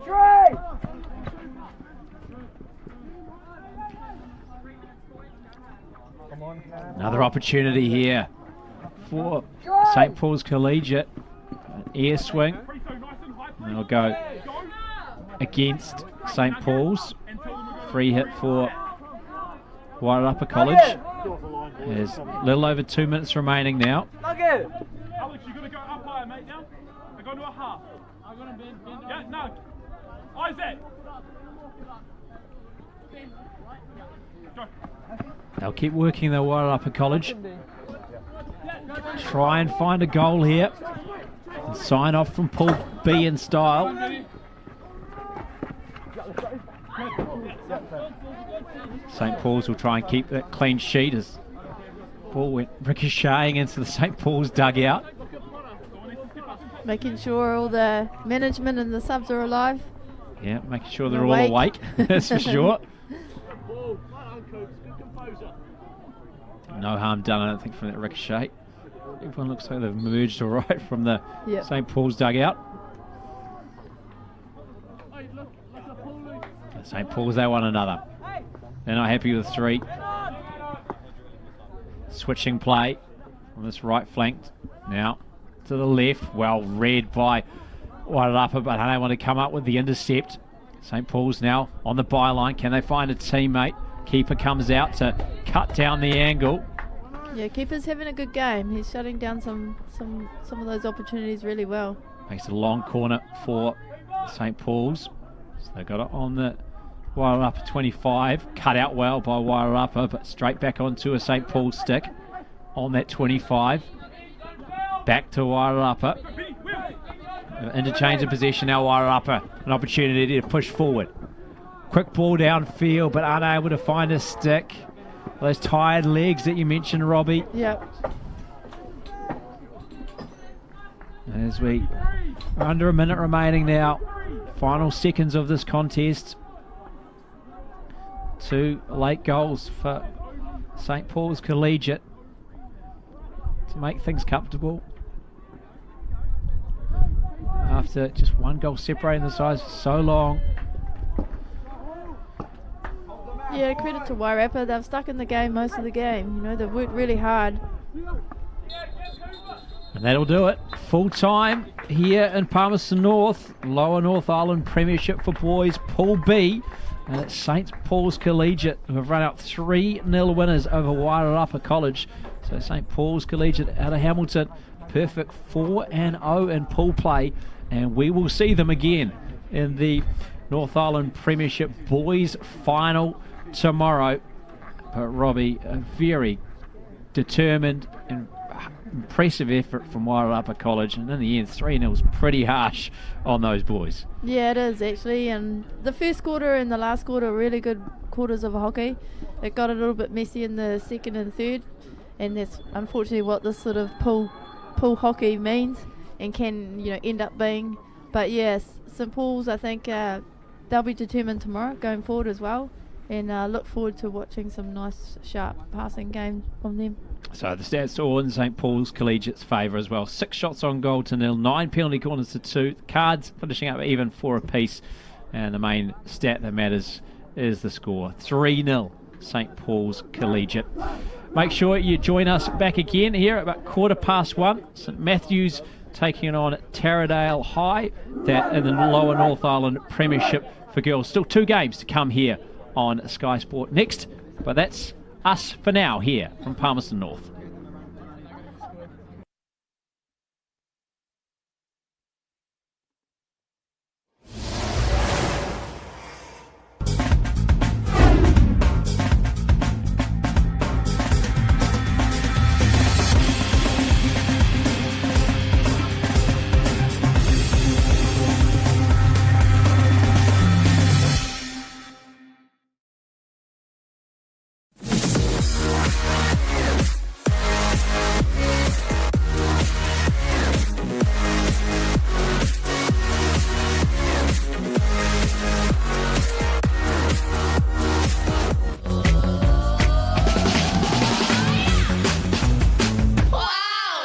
Another opportunity here for St. Paul's Collegiate. An air swing. And they'll go against St. Paul's. Free hit for Wairarapa College. There's a little over 2 minutes remaining now. Alex, you're going to go up higher, mate, now. I go to a half. I'm going to bend. Yeah, no. Isaac. Go. They'll keep working the Wairarapa College. Try and find a goal here. And sign off from Pool B in style. St. Paul's will try and keep that clean sheet as ball went ricocheting into the St. Paul's dugout. Making sure all the management and the subs are alive. Yeah, making sure they're all awake, that's for sure. No harm done, I don't think, from that ricochet. Everyone looks like they've emerged all right from the St. Paul's dugout. St. Paul's, they want another. They're not happy with 3. Switching play on this right flank. Now to the left. Well read by Wairarapa, but they want to come up with the intercept. St. Paul's now on the byline. Can they find a teammate? Keeper comes out to cut down the angle. Yeah, keeper's having a good game. He's shutting down some of those opportunities really well. Makes a long corner for St. Paul's. So they got it on the Wairarapa 25, cut out well by Wairarapa, but straight back onto a St. Paul's stick on that 25. Back to Wairarapa. Interchange of possession now, Wairarapa. An opportunity to push forward. Quick ball downfield, but unable to find a stick. Those tired legs that you mentioned, Robbie. Yep. As we are under a minute remaining now. Final seconds of this contest. 2 late goals for St. Paul's Collegiate to make things comfortable. After just 1 goal separating the sides for so long. Yeah, credit to Wairarapa. They've stuck in the game most of the game. You know, they've worked really hard. And that'll do it. Full time here in Palmerston North. Lower North Island Premiership for boys, Pool B. And it's St. Paul's Collegiate who have run out 3-0 winners over Wairarapa College. So St. Paul's Collegiate out of Hamilton. Perfect 4-0 in pool play. And we will see them again in the North Island Premiership Boys Final tomorrow. But Robbie, a very determined and impressive effort from Wairarapa College, and in the end 3-0 was pretty harsh on those boys. Yeah, it is actually, and the first quarter and the last quarter were really good quarters of hockey. It got a little bit messy in the second and third, and that's unfortunately what this sort of pool hockey means and can, you know, end up being. But yes, St. Paul's, I think they'll be determined tomorrow going forward as well, and look forward to watching some nice sharp passing game from them. So the stats are all in St. Paul's Collegiate's favour as well. 6 shots on goal to 0, 9 penalty corners to 2. Cards finishing up even 4 apiece. And the main stat that matters is the score. 3-0, St Paul's Collegiate. Make sure you join us back again here at about 1:15. St Matthews taking on Taradale High, that in the Lower North Island Premiership for girls. Still 2 games to come here on Sky Sport Next, but that's us for now here from Palmerston North.